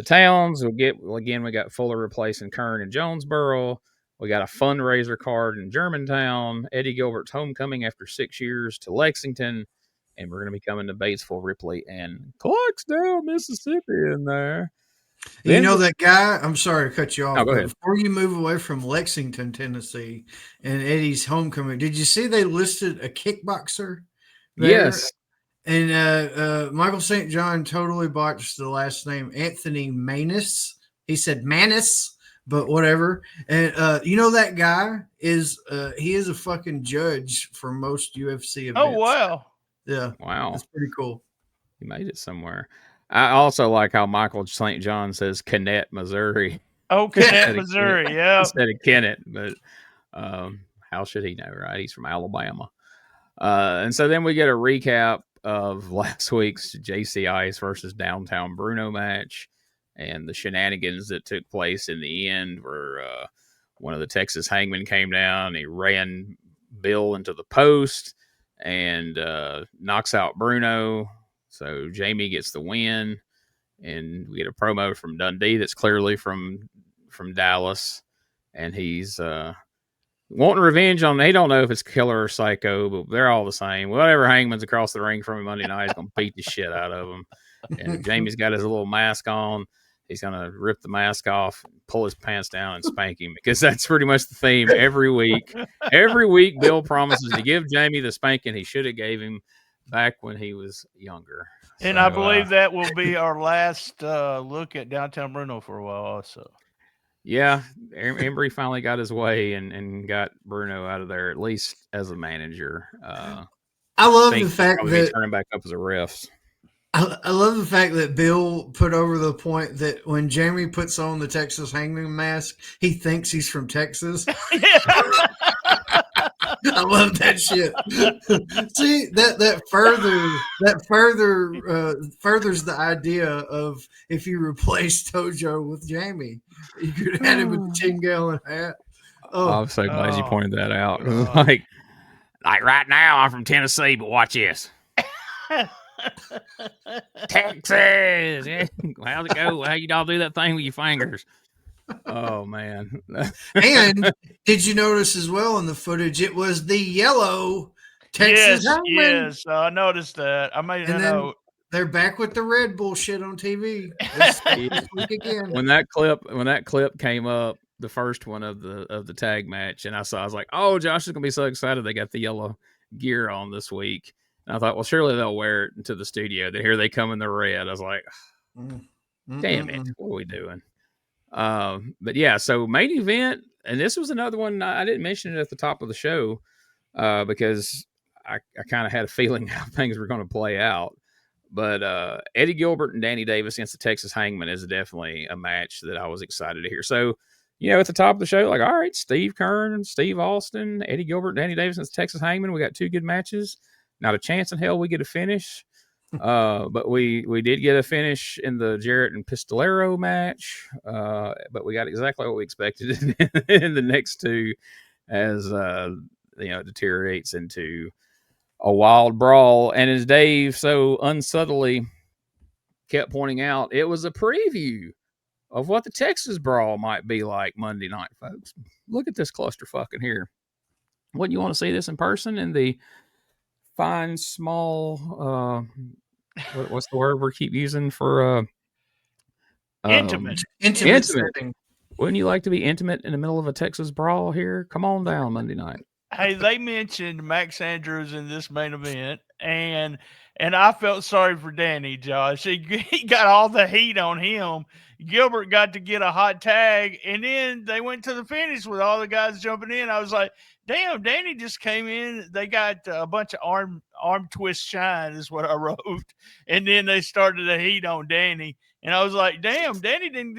towns. We got Fuller replacing Kern in Jonesboro. We got a fundraiser card in Germantown, Eddie Gilbert's homecoming after 6 years to Lexington, and we're going to be coming to Batesville, Ripley, and Clarksdale, Mississippi in there. Then, that guy, I'm sorry to cut you off. No, go ahead. Before you move away from Lexington, Tennessee, and Eddie's homecoming, did you see they listed a kickboxer there? Yes. And Michael St. John totally botched the last name, Anthony Manus. He said Manus. But whatever. And that guy is he is a fucking judge for most UFC events. Oh wow. Yeah. Wow. That's pretty cool. He made it somewhere. I also like how Michael St. John says Kennett, Missouri. Oh, Kennett, Missouri, yeah. Instead of Kennett, but how should he know, right? He's from Alabama. And so then we get a recap of last week's JC Ice versus Downtown Bruno match. And the shenanigans that took place in the end where one of the Texas hangmen came down. He ran Bill into the post and knocks out Bruno. So Jamie gets the win. And we get a promo from Dundee that's clearly from Dallas. And he's wanting revenge on, he don't know if it's Killer or Psycho, but they're all the same. Whatever hangman's across the ring from him Monday night is going to beat the shit out of him. And Jamie's got his little mask on. He's going to rip the mask off, pull his pants down, and spank him because that's pretty much the theme every week. Every week, Bill promises to give Jamie the spanking he should have gave him back when he was younger. And I believe that will be our last look at Downtown Bruno for a while also. Yeah, Embry finally got his way and got Bruno out of there, at least as a manager. I love the fact that turning back up as a ref. I love the fact that Bill put over the point that when Jamie puts on the Texas hangman mask, he thinks he's from Texas. I love that shit. See, that furthers the idea of if you replace Tojo with Jamie, you could have had him with the 10-gallon hat. Oh, I'm so glad you pointed that out. Like right now, I'm from Tennessee, but watch this. Texas. How's it go? How you all do that thing with your fingers? Oh man. And did you notice as well in the footage? It was the yellow Texas Hangman. Yes, I noticed that. I made a note. They're back with the Red Bull shit on TV this week again. When that clip came up, the first one of the tag match, and I was like, oh, Josh is gonna be so excited they got the yellow gear on this week. And I thought, well, surely they'll wear it into the studio. Here they come in the red. I was like, damn it, what are we doing? But yeah, so main event, and this was another one I didn't mention it at the top of the show because I kind of had a feeling how things were going to play out. But Eddie Gilbert and Danny Davis against the Texas Hangman is definitely a match that I was excited to hear. So, at the top of the show, like, all right, Steve Keirn, Steve Austin, Eddie Gilbert, Danny Davis against Texas Hangman. We got 2 good matches. Not a chance in hell we get a finish. But we did get a finish in the Jarrett and Pistolero match. But we got exactly what we expected in the next 2 as it deteriorates into a wild brawl. And as Dave so unsubtly kept pointing out, it was a preview of what the Texas brawl might be like Monday night, folks. Look at this clusterfuck in here. Wouldn't you want to see this in person in the fine, small, what's the word we keep using for intimate? Setting. Wouldn't you like to be intimate in the middle of a Texas brawl here? Come on down Monday night. Hey, they mentioned Max Andrews in this main event, and I felt sorry for Danny, Josh. He got all the heat on him. Gilbert got to get a hot tag, and then they went to the finish with all the guys jumping in. I was like, damn, Danny just came in. They got a bunch of arm twist shine is what I wrote. And then they started the heat on Danny. And I was like, damn, Danny didn't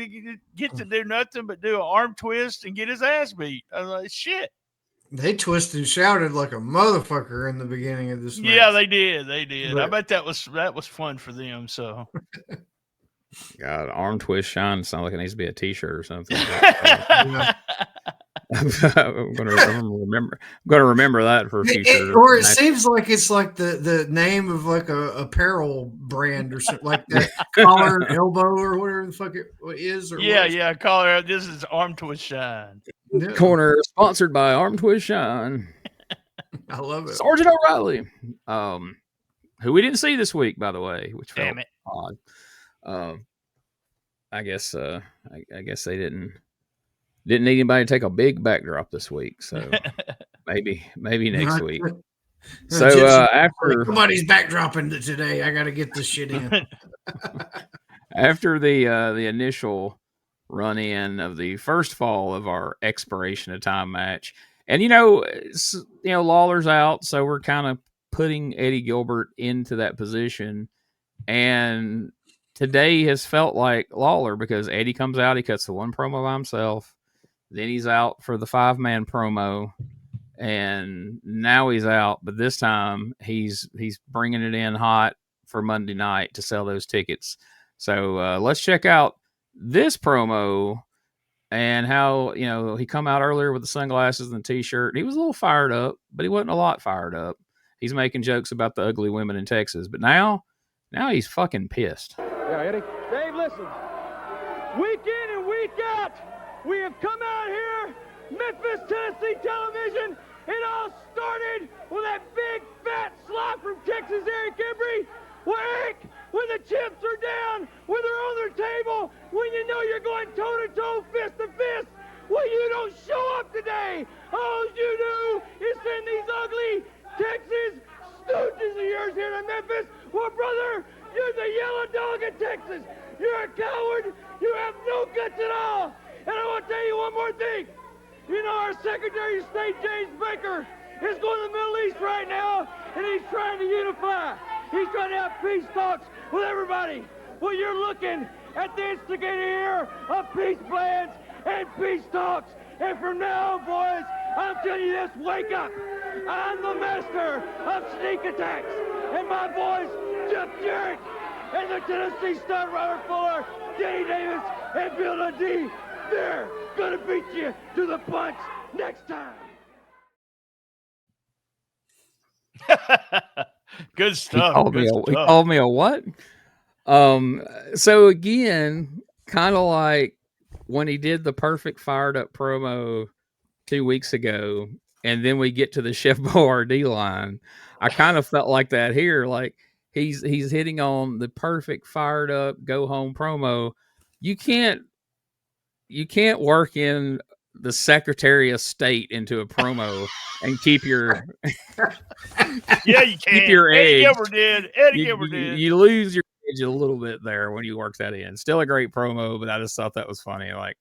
get to do nothing but do an arm twist and get his ass beat. I was like, shit. They twisted and shouted like a motherfucker in the beginning of this match. Yeah, they did. They did. But I bet that was fun for them. So, God, arm twist shine sounds like it needs to be a T-shirt or something. I'm gonna remember that for future. Or it seems like it's like the name of like a apparel brand or something like that. Collar and elbow or whatever the fuck it is. Or yeah, collar. This is arm twist shine. Yeah. Corner sponsored by Arm Twist Shine. I love it. Sergeant O'Reilly, who we didn't see this week, by the way, which felt odd. I guess they didn't need anybody to take a big backdrop this week, so maybe next week. So after somebody's backdropping today, I got to get this shit in. After the initial run in of the first fall of our expiration of time match, and Lawler's out, so we're kind of putting Eddie Gilbert into that position, and today has felt like Lawler because Eddie comes out, he cuts the one promo by himself, then he's out for the 5-man promo, and now he's out, but this time he's bringing it in hot for Monday night to sell those tickets. So let's check out this promo and how, he come out earlier with the sunglasses and the T-shirt. He was a little fired up, but he wasn't a lot fired up. He's making jokes about the ugly women in Texas, but now he's fucking pissed. Yeah, Eddie. Dave, listen. Week in and week out, we have come out here, Memphis, Tennessee television. It all started with that big fat slob from Texas, Eric Embry. When the chips are down, when they're on their table, when you know you're going toe-to-toe, fist-to-fist, well, you don't show up today. All you do is send these ugly Texas stooges of yours here to Memphis. Well, brother, you're the yellow dog of Texas. You're a coward. You have no guts at all. And I want to tell you one more thing. Our Secretary of State, James Baker, is going to the Middle East right now, and he's trying to unify. He's trying to have peace talks with everybody. Well, you're looking at the instigator here of peace plans and peace talks. And from now on, boys, I'm telling you this, wake up. I'm the master of sneak attacks. And my boys, Jeff Jarrett, and the Tennessee stud Robert Fuller, Danny Davis, and Bill Dundee, they're going to beat you to the punch next time. Good stuff. He called me a what? So again, kind of like when he did the perfect fired up promo 2 weeks ago, and then we get to the Chef Boyardee line, I kind of felt like that here. Like he's hitting on the perfect fired up go home promo. You can't work in the Secretary of State into a promo and keep your yeah, you can. Keep your Eddie edge. Gilbert did. You lose your edge a little bit there when you work that in. Still a great promo, but I just thought that was funny. Like,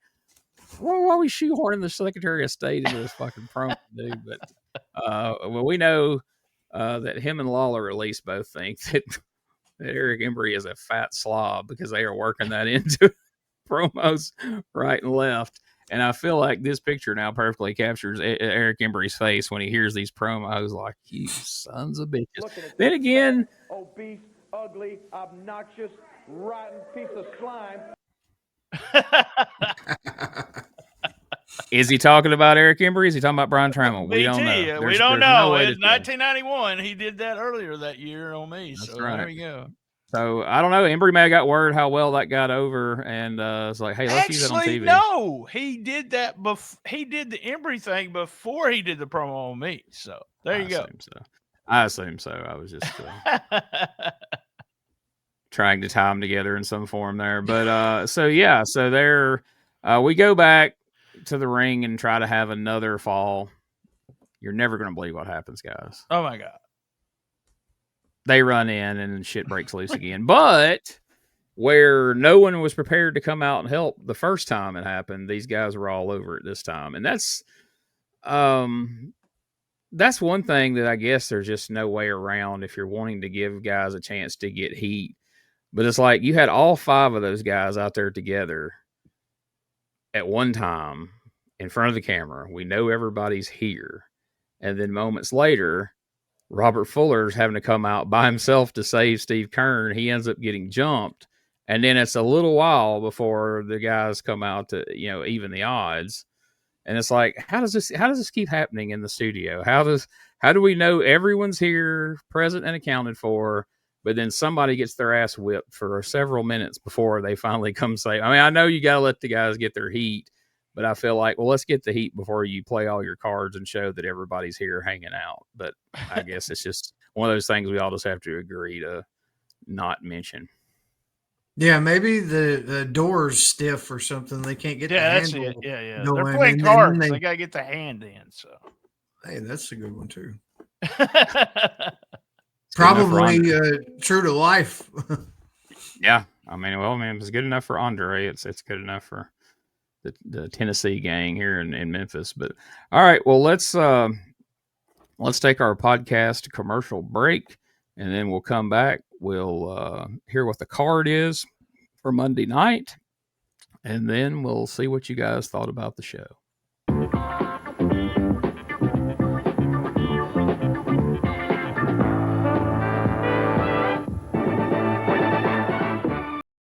why are we shoehorning the Secretary of State into this fucking promo, dude? But well, we know that him and Lawler at least both think that Eric Embry is a fat slob because they are working that into promos right and left. And I feel like this picture now perfectly captures Eric Embry's face when he hears these promos, like, you sons of bitches. Then again, obese, ugly, obnoxious, rotten piece of slime. Is he talking about Eric Embry? Is he talking about Brian Tramel? We don't know. We don't know. No It's 1991. He did that earlier that year on me. That's so right. There you go. So I don't know. Embry may have got word how well that got over, and it's like, hey, let's use it on TV. No, he did that. He did the Embry thing before he did the promo on me. So there you go. I assume so. I was just trying to tie them together in some form there. But so there we go back to the ring and try to have another fall. You're never going to believe what happens, guys. Oh my God. They run in and shit breaks loose again. But where no one was prepared to come out and help the first time it happened, these guys were all over it this time. And that's one thing that I guess there's just no way around if you're wanting to give guys a chance to get heat. But it's like you had all 5 of those guys out there together at one time in front of the camera. We know everybody's here. And then moments later, Robert Fuller's having to come out by himself to save Steve Keirn. He ends up getting jumped. And then it's a little while before the guys come out to, even the odds. And it's like, how does this keep happening in the studio? How do we know everyone's here, present and accounted for, but then somebody gets their ass whipped for several minutes before they finally come save? I mean, I know you got to let the guys get their heat, but I feel like, well, let's get the heat before you play all your cards and show that everybody's here hanging out. But I guess it's just one of those things we all just have to agree to not mention. Yeah, maybe the door's stiff or something. They can't get the handle. That's it. Yeah. Going. They're playing cards. They got to get the hand in. So, hey, that's a good one too. Probably true to life. Yeah, I mean, if it's good enough for Andre, it's good enough for the Tennessee gang here in Memphis. But all right, well, let's take our podcast commercial break, and then we'll come back. We'll hear what the card is for Monday night, and then we'll see what you guys thought about the show.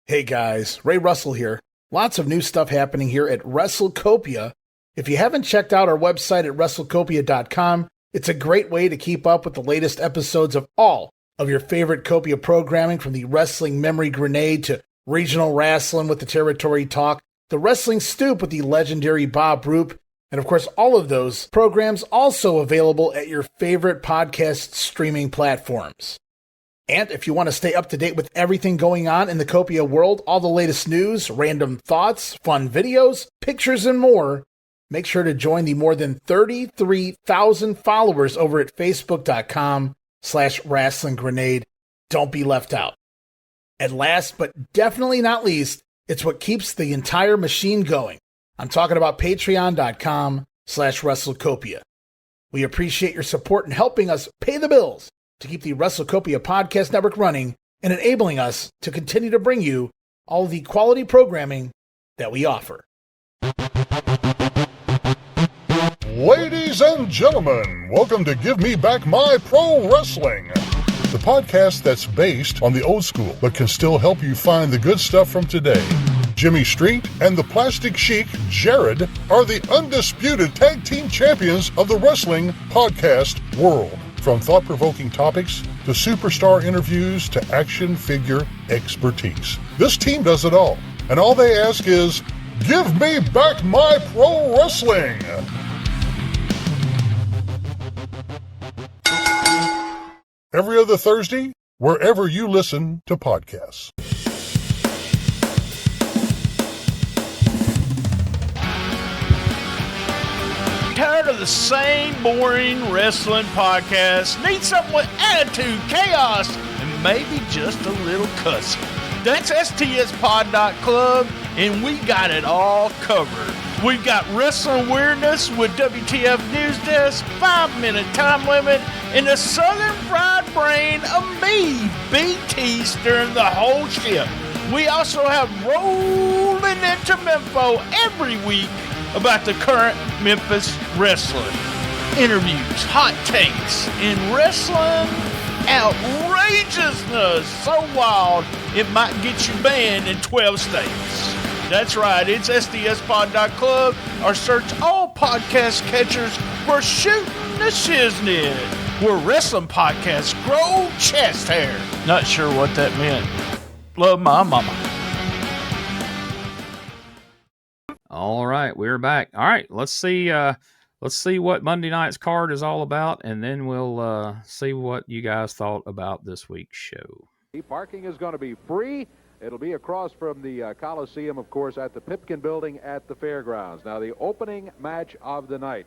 Hey guys, Ray Russell here. Lots of new stuff happening here at WrestleCopia. If you haven't checked out our website at WrestleCopia.com, it's a great way to keep up with the latest episodes of all of your favorite Copia programming, from the Wrestling Memory Grenade to Regional Wrestling with the Territory Talk, the Wrestling Stoop with the legendary Bob Roop, and of course all of those programs also available at your favorite podcast streaming platforms. And if you want to stay up to date with everything going on in the Copia world, all the latest news, random thoughts, fun videos, pictures, and more, make sure to join the more than 33,000 followers over at Facebook.com/Wrestling Grenade. Don't be left out. And last but definitely not least, it's what keeps the entire machine going. I'm talking about Patreon.com/WrestleCopia. We appreciate your support in helping us pay the bills to keep the WrestleCopia Podcast Network running and enabling us to continue to bring you all the quality programming that we offer. Ladies and gentlemen, welcome to Give Me Back My Pro Wrestling, the podcast that's based on the old school but can still help you find the good stuff from today. Jimmy Street and the Plastic Sheik, Jarrett, are the undisputed tag team champions of the wrestling podcast world. From thought-provoking topics to superstar interviews to action figure expertise, this team does it all. And all they ask is, Give Me Back My Pro Wrestling. Every other Thursday, wherever you listen to podcasts. Tired of the same boring wrestling podcast? Need something with attitude, chaos, and maybe just a little cussing? That's STSpod.club, and we got it all covered. We've got wrestling weirdness with WTF News Desk, 5-minute time limit, and the Southern Fried Brain of me, BT, steering the whole ship. We also have rolling into Memphis every week about the current Memphis wrestling. Interviews, hot takes, and wrestling outrageousness so wild it might get you banned in 12 states. That's right, it's SDSpod.club or search all podcast catchers for Shooting the Shiznit, where wrestling podcasts grow chest hair. Not sure what that meant. Love my mama. All right, we're back. All right, let's see what Monday night's card is all about, and then we'll see what you guys thought about this week's show. Parking is going to be free. It'll be across from the Coliseum, of course, at the Pipkin Building at the Fairgrounds. Now, the opening match of the night.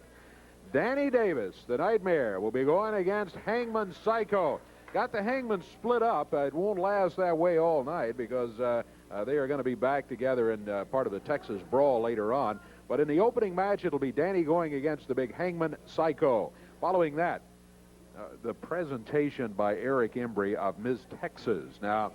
Danny Davis, the Nightmare, will be going against Hangman Psycho. Got the Hangman split up. It won't last that way all night because they are going to be back together in part of the Texas Brawl later on. But in the opening match, it'll be Danny going against the big Hangman Psycho. Following that, the presentation by Eric Embry of Ms. Texas. Now,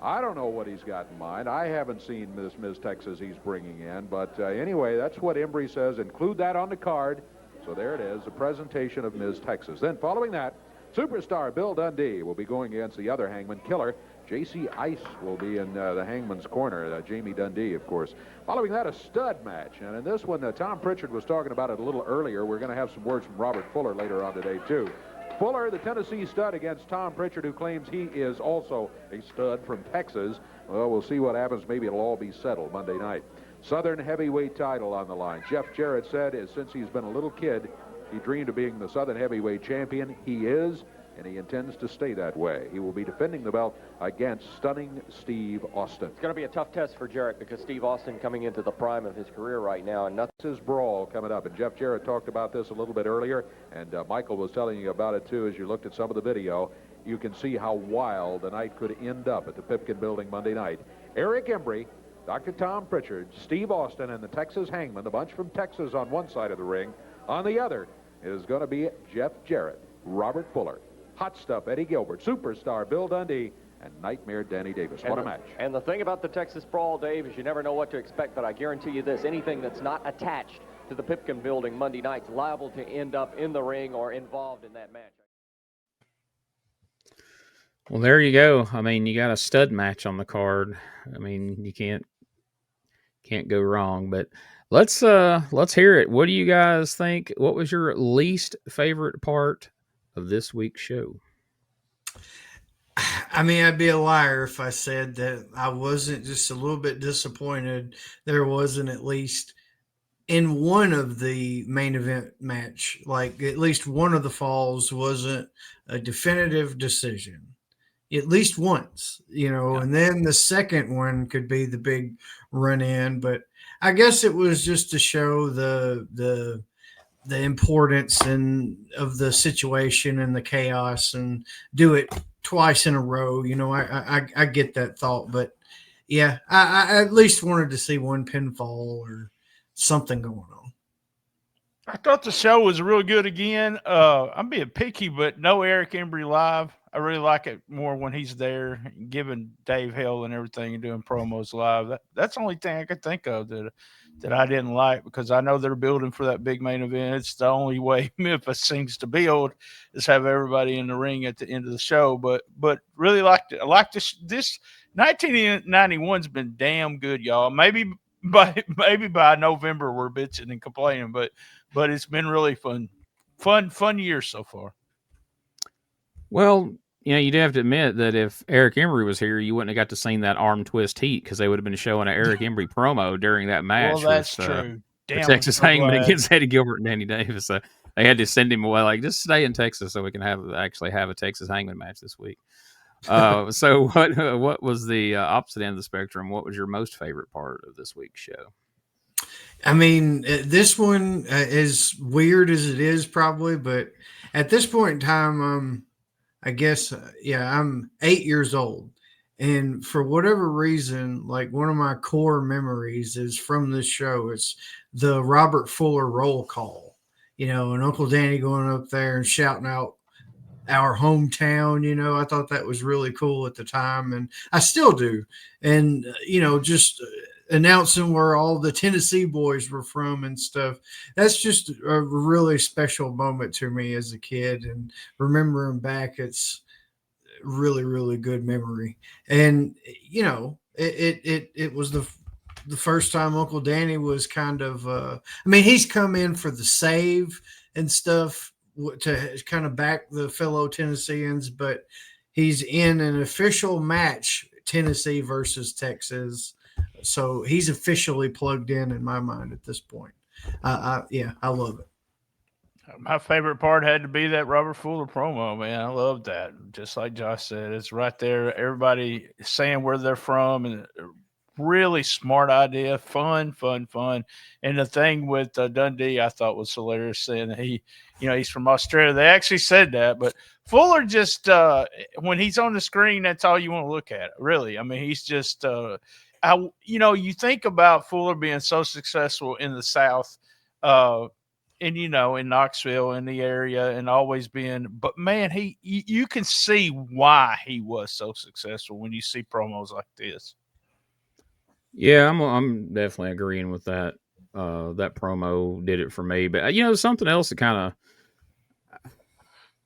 I don't know what he's got in mind. I haven't seen this Ms. Texas he's bringing in. But anyway, that's what Embry says. Include that on the card. So there it is, the presentation of Ms. Texas. Then following that, Superstar Bill Dundee will be going against the other Hangman Killer. J.C. Ice will be in the Hangman's corner, Jamie Dundee, of course. Following that, a stud match. And in this one, Tom Pritchard was talking about it a little earlier. We're going to have some words from Robert Fuller later on today, too. Fuller, the Tennessee stud, against Tom Pritchard, who claims he is also a stud from Texas. Well, we'll see what happens. Maybe it'll all be settled Monday night. Southern heavyweight title on the line. Jeff Jarrett said since he's been a little kid, he dreamed of being the Southern heavyweight champion. He is, and he intends to stay that way. He will be defending the belt against stunning Steve Austin. It's going to be a tough test for Jarrett because Steve Austin coming into the prime of his career right now. And nothing. This is Brawl coming up, and Jeff Jarrett talked about this a little bit earlier, and Michael was telling you about it too as you looked at some of the video. You can see how wild the night could end up at the Pipkin Building Monday night. Eric Embry, Dr. Tom Pritchard, Steve Austin, and the Texas Hangman, the bunch from Texas on one side of the ring. On the other is going to be Jeff Jarrett, Robert Fuller, Hot Stuff Eddie Gilbert, Superstar Bill Dundee, and Nightmare Danny Davis. What a match. And the thing about the Texas Brawl, Dave, is you never know what to expect, but I guarantee you this, anything that's not attached to the Pipkin Building Monday night is liable to end up in the ring or involved in that match. Well, there you go. I mean, you got a stud match on the card. I mean, you can't go wrong. But let's hear it. What do you guys think? What was your least favorite part of this week's show? I mean, I'd be a liar if I said that I wasn't just a little bit disappointed. There wasn't at least in one of the main event match, like at least one of the falls wasn't a definitive decision. At least once, and then the second one could be the big run in. But I guess it was just to show the importance of the situation and the chaos, and do it twice in a row. I get that thought, but yeah, I at least wanted to see one pinfall or something going on. I thought the show was real good again. I'm being picky, but no Eric Embry live. I really like it more when he's there, giving Dave hell and everything and doing promos live. That's the only thing I could think of that I didn't like, because I know they're building for that big main event. It's the only way Memphis seems to build is have everybody in the ring at the end of the show. But really liked it. I like this. This 1991's been damn good, y'all. Maybe by November we're bitching and complaining, but it's been really fun year so far. Well, you do have to admit that if Eric Embry was here, you wouldn't have got to see that arm twist heat because they would have been showing an Eric Embry promo during that match. Well, that's with, true. The Damn, Texas I'm so Hangman glad. against Eddie Gilbert and Danny Davis. So they had to send him away, like, just stay in Texas so we can actually have a Texas Hangman match this week. So what was the opposite end of the spectrum? What was your most favorite part of this week's show? I mean, this one, as weird as it is, probably, but at this point in time, I guess, I'm 8 years old. And for whatever reason, like one of my core memories is from this show. It's the Robert Fuller roll call, and Uncle Danny going up there and shouting out our hometown. I thought that was really cool at the time, and I still do. And, just announcing where all the Tennessee boys were from and stuff. That's just a really special moment to me as a kid, and remembering back, it's really, really good memory. And, it was the first time Uncle Danny was kind of, he's come in for the save and stuff to kind of back the fellow Tennesseans, but he's in an official match, Tennessee versus Texas. So he's officially plugged in my mind at this point. I love it. My favorite part had to be that Robert Fuller promo, man. I love that. Just like Josh said, it's right there. Everybody saying where they're from, and really smart idea. Fun. And the thing with Dundee, I thought was hilarious, saying that he's from Australia. They actually said that, but Fuller just when he's on the screen, that's all you want to look at. Really, he's just. You think about Fuller being so successful in the South, and in Knoxville, in the area, and always being. But man, you can see why he was so successful when you see promos like this. Yeah, I'm definitely agreeing with that. That promo did it for me. But something else that kind of,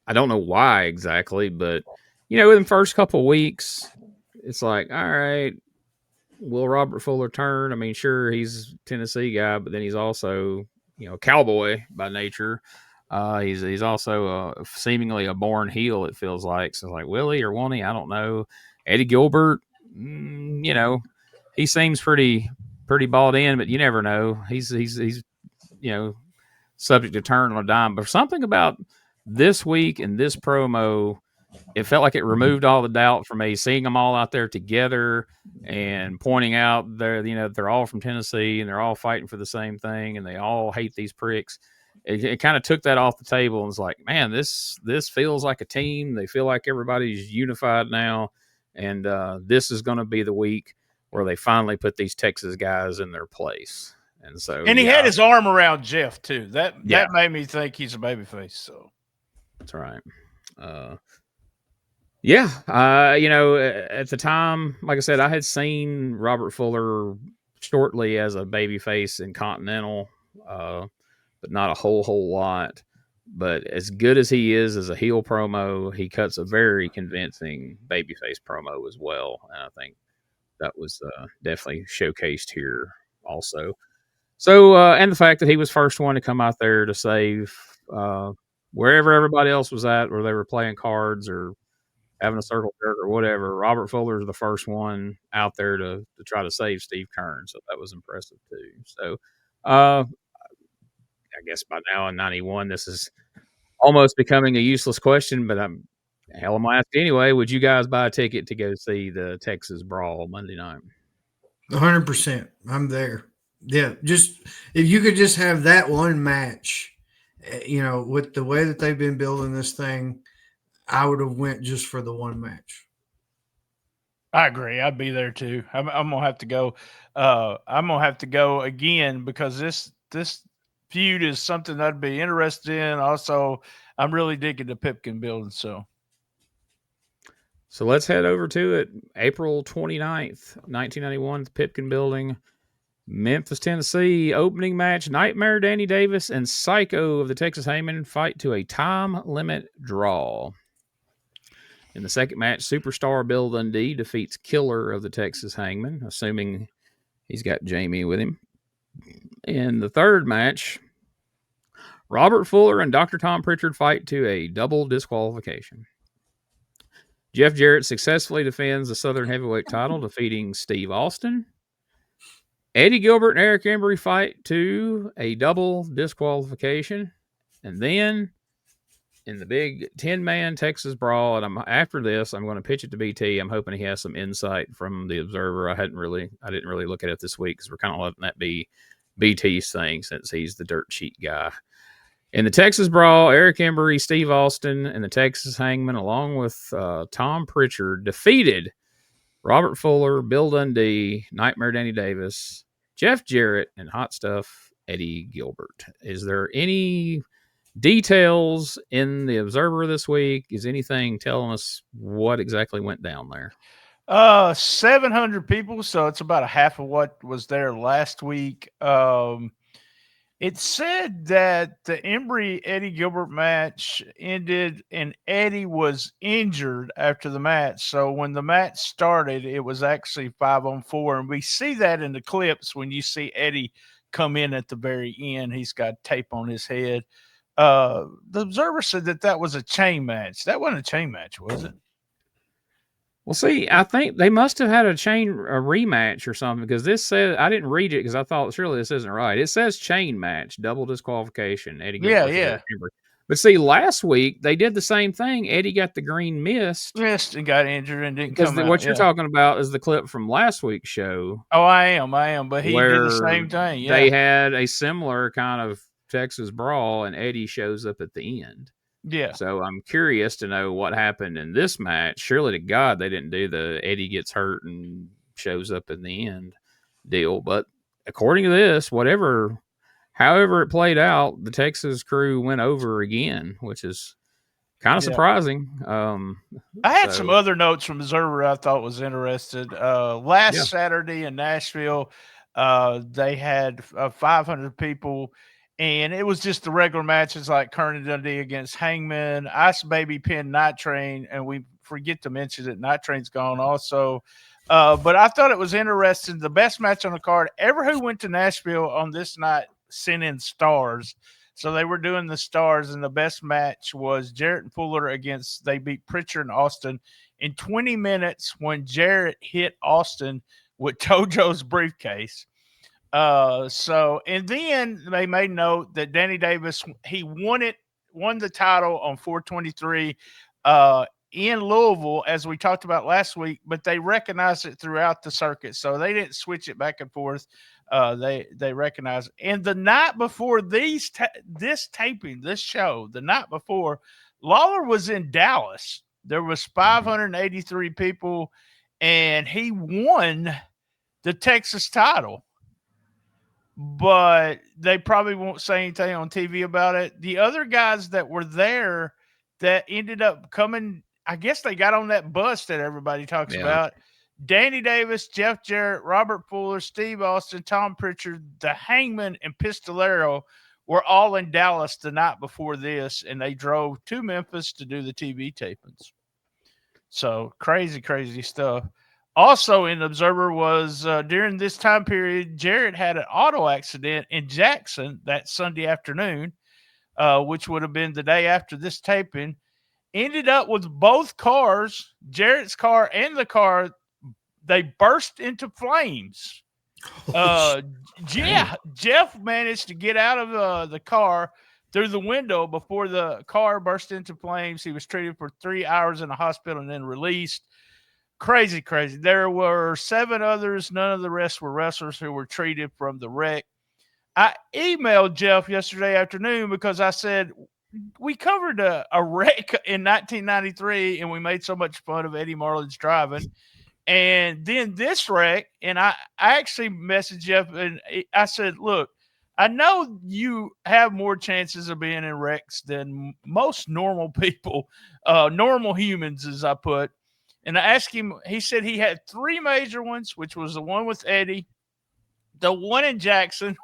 I don't know why exactly, but in the first couple of weeks, it's like, all right, will Robert Fuller turn? Sure, he's a Tennessee guy, but then he's also, a cowboy by nature. He's also seemingly a born heel, it feels like. So, like, will he or won't he? I don't know. Eddie Gilbert, he seems pretty bought in, but you never know. He's subject to turn on a dime. But something about this week and this promo, it felt like it removed all the doubt from me. Seeing them all out there together and pointing out they're all from Tennessee and they're all fighting for the same thing and they all hate these pricks. It kind of took that off the table and was like, man, this feels like a team. They feel like everybody's unified now, and this is going to be the week where they finally put these Texas guys in their place. And so, he had his arm around Jeff too. That made me think he's a babyface. So that's right. At the time, like I said, I had seen Robert Fuller shortly as a babyface in Continental, but not a whole lot. But as good as he is as a heel promo, he cuts a very convincing babyface promo as well. And I think that was definitely showcased here also. So, and the fact that he was first one to come out there to save wherever everybody else was at, where they were playing cards or having a circle jerk or whatever, Robert Fuller is the first one out there to try to save Steve Keirn. So that was impressive too. So, I guess by now in 91, this is almost becoming a useless question, but I'm going to ask anyway. Would you guys buy a ticket to go see the Texas Brawl Monday night? 100%. I'm there. Yeah. Just if you could just have that one match, with the way that they've been building this thing, I would have went just for the one match. I agree. I'd be there too. I'm gonna have to go. I'm gonna have to go again because this feud is something I'd be interested in. Also, I'm really digging the Pipkin building. So let's head over to it. April 29th, 1991, the Pipkin building, Memphis, Tennessee. Opening match: Nightmare Danny Davis and Psycho of the Texas Hangman fight to a time limit draw. In the second match, Superstar Bill Dundee defeats Killer of the Texas Hangman, assuming he's got Jamie with him. In the third match, Robert Fuller and Dr. Tom Pritchard fight to a double disqualification. Jeff Jarrett successfully defends the Southern Heavyweight title, defeating Steve Austin. Eddie Gilbert and Eric Embry fight to a double disqualification. And then in the big 10-man Texas brawl, and after this, I'm going to pitch it to BT. I'm hoping he has some insight from the Observer. I didn't really look at it this week because we're kind of letting that be BT's thing since he's the dirt sheet guy. In the Texas brawl, Eric Embry, Steve Austin, and the Texas Hangman, along with Tom Pritchard, defeated Robert Fuller, Bill Dundee, Nightmare Danny Davis, Jeff Jarrett, and Hot Stuff Eddie Gilbert. Is there any details in the Observer this week? Is anything telling us what exactly went down there? 700 people, so it's about a half of what was there last week. It said that the Embry-Eddie Gilbert match ended and Eddie was injured after the match. So when the match started, it was actually 5-on-4. And we see that in the clips when you see Eddie come in at the very end. He's got tape on his head. The Observer said that was a chain match. That wasn't a chain match, was it? Well, see, I think they must have had a rematch or something, because this says, I didn't read it because I thought surely this isn't right. It says chain match, double disqualification. Eddie Gilbert. Yeah. But see, last week they did the same thing. Eddie got the green mist. Missed and got injured and didn't come out. What you're talking about is the clip from last week's show. Oh, I am. But he did the same thing. Yeah. They had a similar kind of Texas brawl, and Eddie shows up at the end. Yeah. So I'm curious to know what happened in this match. Surely to God they didn't do the Eddie gets hurt and shows up in the end deal. But according to this, however it played out, the Texas crew went over again, which is kind of surprising. I had some other notes from Observer I thought was interested. Last Saturday in Nashville, they had 500 people. And it was just the regular matches like Kernan Dundee against Hangman, Ice Baby Pin, Night Train, and we forget to mention that Night Train's gone also. But I thought it was interesting. The best match on the card, who went to Nashville on this night sent in stars. So they were doing the stars, and the best match was Jarrett and Fuller they beat Pritchard and Austin in 20 minutes when Jarrett hit Austin with Tojo's briefcase. And then they made note that Danny Davis, he won the title on 423 in Louisville, as we talked about last week, but they recognized it throughout the circuit. So they didn't switch it back and forth. They recognized it. And the night before this show, the night before, Lawler was in Dallas. There was 583 people, and he won the Texas title. But they probably won't say anything on TV about it. The other guys that were there that ended up coming, I guess they got on that bus that everybody talks about. Danny Davis, Jeff Jarrett, Robert Fuller, Steve Austin, Tom Pritchard, the Hangman, and Pistolero were all in Dallas the night before this, and they drove to Memphis to do the TV tapings. So crazy, crazy stuff. Also in the Observer was during this time period, Jarrett had an auto accident in Jackson that Sunday afternoon, which would have been the day after this taping. Ended up with both cars, Jarrett's car and the car, they burst into flames. Jeff managed to get out of the car through the window before the car burst into flames. He was treated for 3 hours in the hospital and then released. Crazy, crazy. There were 7 others. None of the rest were wrestlers who were treated from the wreck. I emailed Jeff yesterday afternoon because I said, we covered a wreck in 1993 and we made so much fun of Eddie Marlin's driving. And then this wreck, and I actually messaged Jeff and I said, look, I know you have more chances of being in wrecks than most normal people, normal humans, as I put. And I asked him, he said he had 3 major ones, which was the one with Eddie, the one in Jackson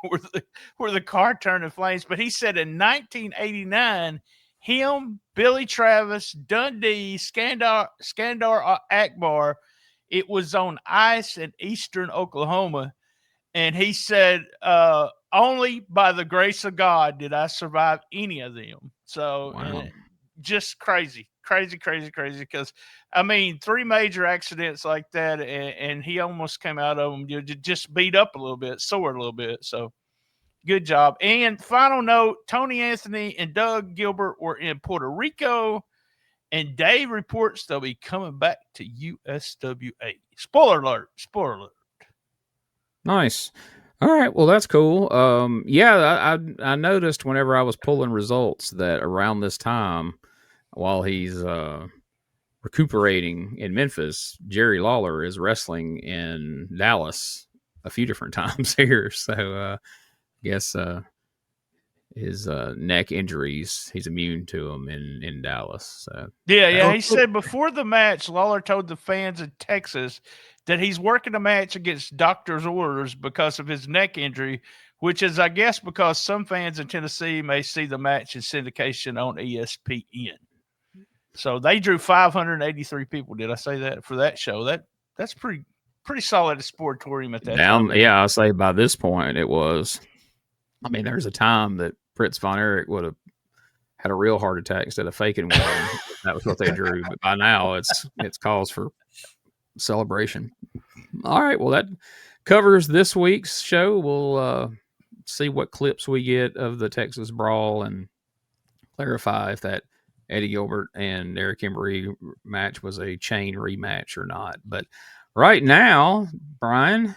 where the car turned in flames. But he said in 1989, him, Billy Travis, Dundee, Skandar Akbar, it was on ice in eastern Oklahoma. And he said, only by the grace of God did I survive any of them. So just crazy. Because, I mean, 3 major accidents like that, and he almost came out of them just beat up a little bit, sore a little bit. So, good job. And final note, Tony Anthony and Doug Gilbert were in Puerto Rico, and Dave reports they'll be coming back to USWA. Spoiler alert. Nice. All right. Well, that's cool. Yeah, I noticed whenever I was pulling results that around this time, while he's recuperating in Memphis, Jerry Lawler is wrestling in Dallas a few different times here. So, I guess his neck injuries, he's immune to them in Dallas. So. Yeah. He said before the match, Lawler told the fans in Texas that he's working a match against doctor's orders because of his neck injury, which is, I guess, because some fans in Tennessee may see the match in syndication on ESPN. So they drew 583 people. Did I say that for that show? That's pretty solid sportatorium at that time. Yeah, I'll say by this point it was. I mean, there's a time that Fritz von Erich would have had a real heart attack instead of faking one. That was what they drew. But by now, it's cause for celebration. All right, well, that covers this week's show. We'll see what clips we get of the Texas Brawl and clarify if that Eddie Gilbert and Eric Embry match was a chain rematch or not. But right now, Brian,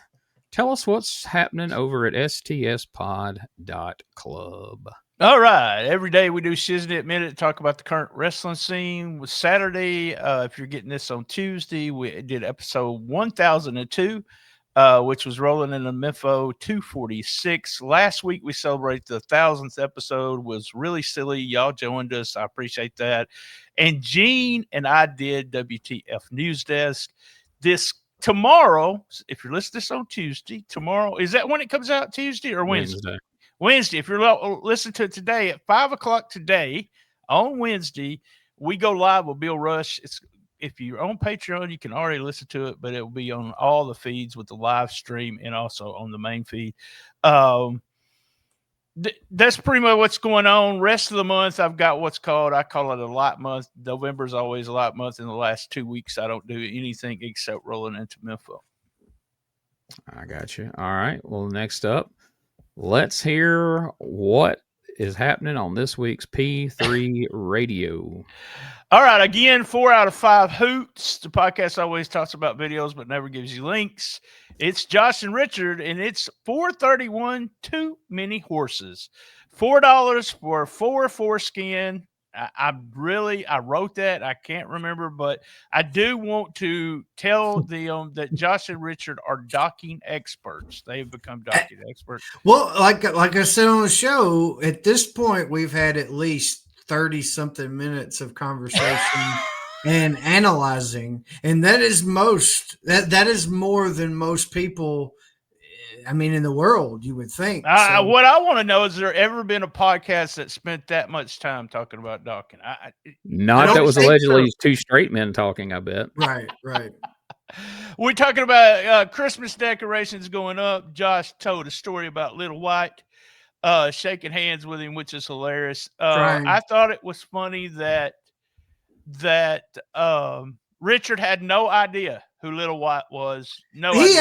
tell us what's happening over at stspod.club. All right. Every day we do Shiznit Minute, talk about the current wrestling scene. With Saturday, if you're getting this on Tuesday, we did episode 1002, which was rolling in the Mempho 246. Last week we celebrated the 1000th episode. Was really silly. Y'all joined us. I appreciate that. And Gene and I did WTF News Desk. Tomorrow, if you're listening to this on Tuesday, tomorrow, is that when it comes out, Tuesday or Wednesday? Wednesday. If you're listening to it today at 5:00 today on Wednesday, we go live with Bill Rush. If you're on Patreon, you can already listen to it, but it will be on all the feeds with the live stream and also on the main feed. That's pretty much what's going on. Rest of the month, I call it a lot month. November is always a lot month. In the last 2 weeks, I don't do anything except rolling into Mempho. I got you. All right. Well, next up, let's hear what is happening on this week's P3 Radio. All right. Again, 4 out of 5 hoots. The podcast always talks about videos, but never gives you links. It's Josh and Richard, and it's 431 Too Many Horses. $4 for 4 foreskin. I wrote that. I can't remember, but I do want to tell them that Josh and Richard are docking experts. They've become docking experts. Well, like I said on the show, at this point, we've had at least 30-something minutes of conversation and analyzing, and that is that is more than most people. I mean, in the world, you would think. What I want to know is there ever been a podcast that spent that much time talking about docking? Not that was allegedly 2 straight men talking, I bet. Right. We're talking about Christmas decorations going up. Josh told a story about Little White shaking hands with him, which is hilarious. I thought it was funny that Richard had no idea who Little White was. He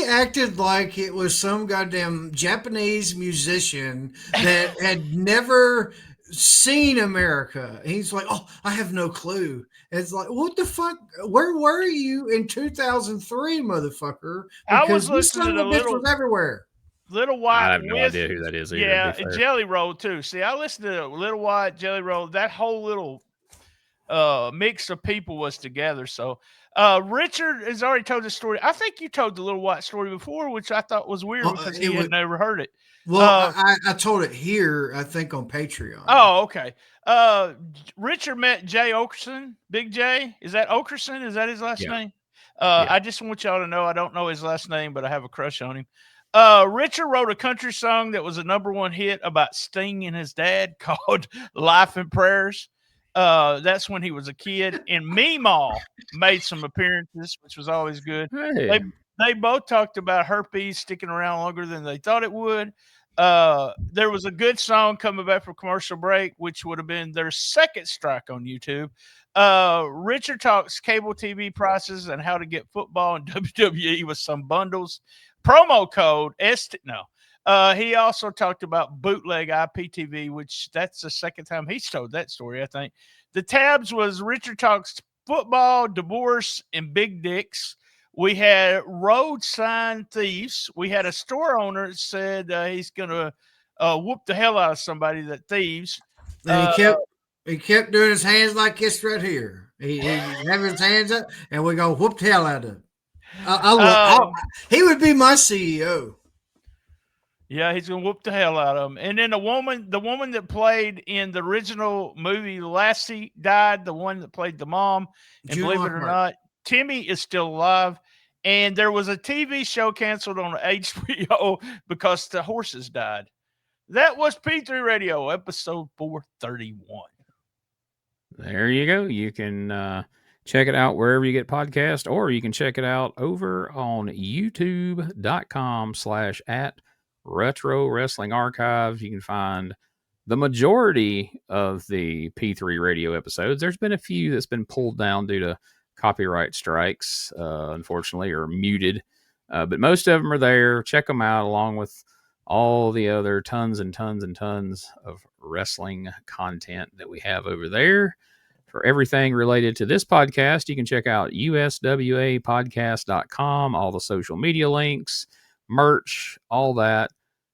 acted like it was some goddamn Japanese musician that had never seen America. He's like, "Oh, I have no clue." It's like, what the fuck? Where were you in 2003, motherfucker? Because I was listening to was everywhere. Little White. I have no idea who that is either. Yeah, Jelly Roll too. See, I listened to Little White, Jelly Roll. That whole little mix of people was together. So Richard has already told the story. I think you told the Little White story before, which I thought was weird because he had never heard it. Well, I told it here, I think on Patreon. Oh, okay. Richard met Jay Okerson. Big J. Is that Okerson? Is that his last name? I just want y'all to know I don't know his last name, but I have a crush on him. Richard wrote a country song that was a #1 hit about Sting and his dad called Life and Prayers. That's when he was a kid. And Meemaw made some appearances, which was always good. Hey. They both talked about herpes sticking around longer than they thought it would. There was a good song coming back from commercial break, which would have been their second strike on YouTube. Richard talks cable TV prices and how to get football and WWE with some bundles. Promo code ST. No. He also talked about bootleg IPTV, which that's the second time he's told that story, I think. The tabs was Richard talks football, divorce, and big dicks. We had road sign thieves. We had a store owner that said he's going to whoop the hell out of somebody that thieves. And he kept doing his hands like this right here. He have his hands up, and we go whoop the hell out of him. He would be my CEO. Yeah, he's gonna whoop the hell out of him. And then the woman that played in the original movie Lassie died. The one that played the mom, and June believe it or Lockhart. not, Timmy is still alive. And there was a TV show canceled on HBO because the horses died. That was P3 Radio, episode 431. There you go. You can check it out wherever you get podcasts, or you can check it out over on youtube.com/@Retro Wrestling Archive. You can find the majority of the P3 Radio episodes. There's been a few that's been pulled down due to copyright strikes, unfortunately, or muted. But most of them are there. Check them out along with all the other tons and tons and tons of wrestling content that we have over there. For everything related to this podcast, you can check out USWApodcast.com. All the social media links, merch, all that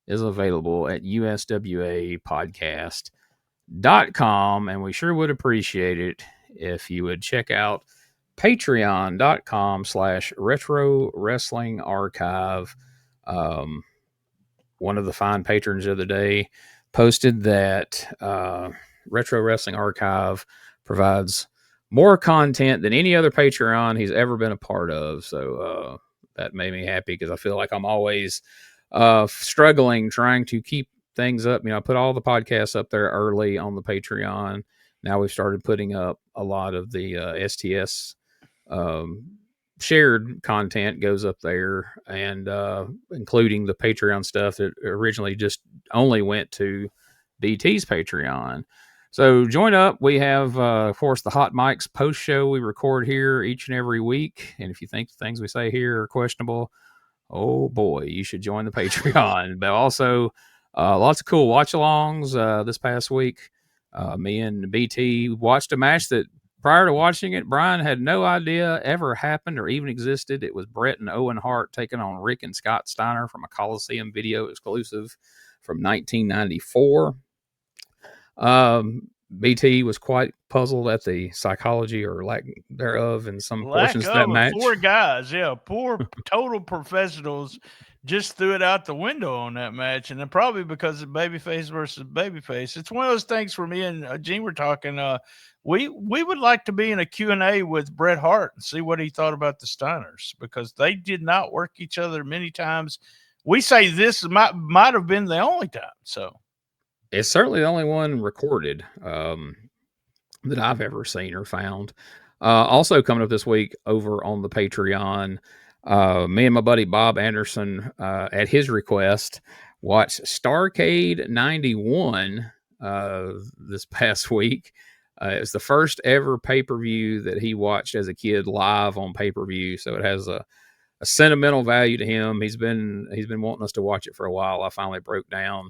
is available at USWApodcast.com. And we sure would appreciate it if you would check out patreon.com/retro wrestling archive. One of the fine patrons the other day posted that Retro Wrestling Archive provides more content than any other Patreon he's ever been a part of. So that made me happy because I feel like I'm always struggling trying to keep things up. I put all the podcasts up there early on the Patreon. Now we've started putting up a lot of the STS shared content goes up there, and including the Patreon stuff that originally just only went to BT's Patreon. So join up. We have, of course, the Hot Mics post show we record here each and every week. And if you think the things we say here are questionable, oh boy, you should join the Patreon. But also lots of cool watch-alongs. This past week, me and BT watched a match that prior to watching it, Brian had no idea ever happened or even existed. It was Bret and Owen Hart taking on Rick and Scott Steiner from a Coliseum video exclusive from 1994. BT was quite puzzled at the psychology or lack thereof in some portions of that match. Four guys, poor total professionals just threw it out the window on that match, and then probably because of babyface versus babyface. It's one of those things where me and Gene were talking. We would like to be in a Q&A with Bret Hart and see what he thought about the Steiners, because they did not work each other many times. We say this might have been the only time. So it's certainly the only one recorded that I've ever seen or found. Also coming up this week over on the Patreon, me and my buddy Bob Anderson, at his request, watched Starrcade 91 this past week. It was the first ever pay-per-view that he watched as a kid live on pay-per-view, so it has a sentimental value to him. He's been wanting us to watch it for a while. I finally broke down,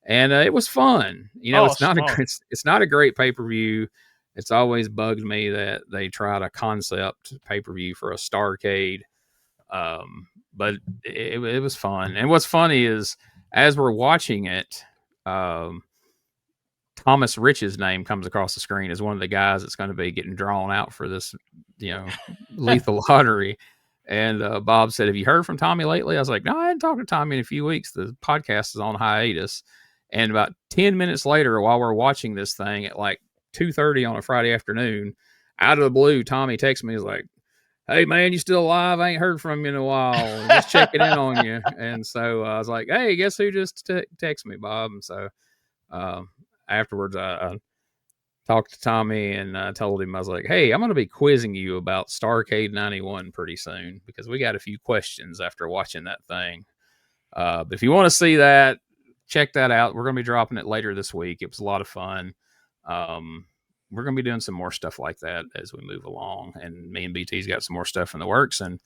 and it was fun. It's not a great pay-per-view. It's always bugged me that they try to concept pay-per-view for a Starrcade, but it was fun. And what's funny is, as we're watching it, Thomas Rich's name comes across the screen as one of the guys that's going to be getting drawn out for this, lethal lottery. And Bob said, "Have you heard from Tommy lately?" I was like, "No, I hadn't talked to Tommy in a few weeks. The podcast is on hiatus." And about 10 minutes later, while we're watching this thing at like 2:30 on a Friday afternoon, out of the blue, Tommy texts me. He's like, "Hey man, you still alive? I ain't heard from you in a while. Just checking in on you." And so I was like, "Hey, guess who just texted me, Bob?" And so afterwards, I talked to Tommy and told him, I was like, "Hey, I'm going to be quizzing you about Starrcade 91 pretty soon, because we got a few questions after watching that thing." But if you want to see that, check that out. We're going to be dropping it later this week. It was a lot of fun. We're going to be doing some more stuff like that as we move along. And me and BT's got some more stuff in the works. And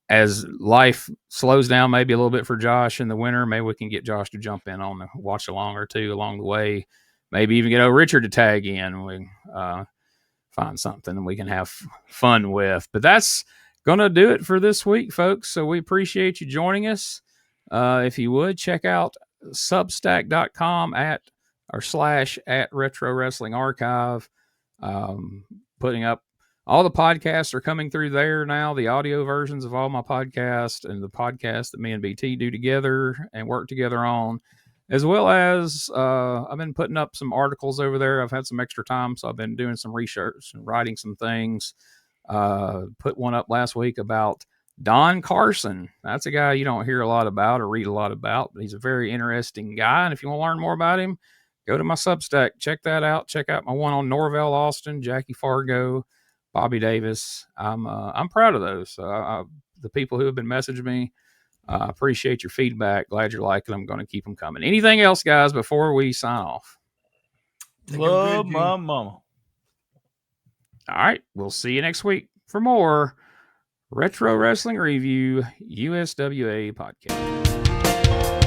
as life slows down maybe a little bit for Josh in the winter, maybe we can get Josh to jump in on the watch along or two along the way. Maybe even get Richard to tag in. We find something we can have fun with. But that's going to do it for this week, folks. So we appreciate you joining us. If you would, check out substack.com /at Retro Wrestling Archive. Putting up all the podcasts are coming through there now, the audio versions of all my podcasts and the podcasts that me and BT do together and work together on, as well as I've been putting up some articles over there. I've had some extra time, so I've been doing some research and writing some things. Put one up last week about Don Carson. That's a guy you don't hear a lot about or read a lot about, but he's a very interesting guy. And if you want to learn more about him, go to my Substack. Check that out. Check out my one on Norvell Austin, Jackie Fargo, Bobby Davis. I'm proud of those. The people who have been messaging me, appreciate your feedback. Glad you're liking them. I'm going to keep them coming. Anything else, guys, before we sign off? Love my mama. All right. We'll see you next week for more Retro Wrestling Review USWA podcast.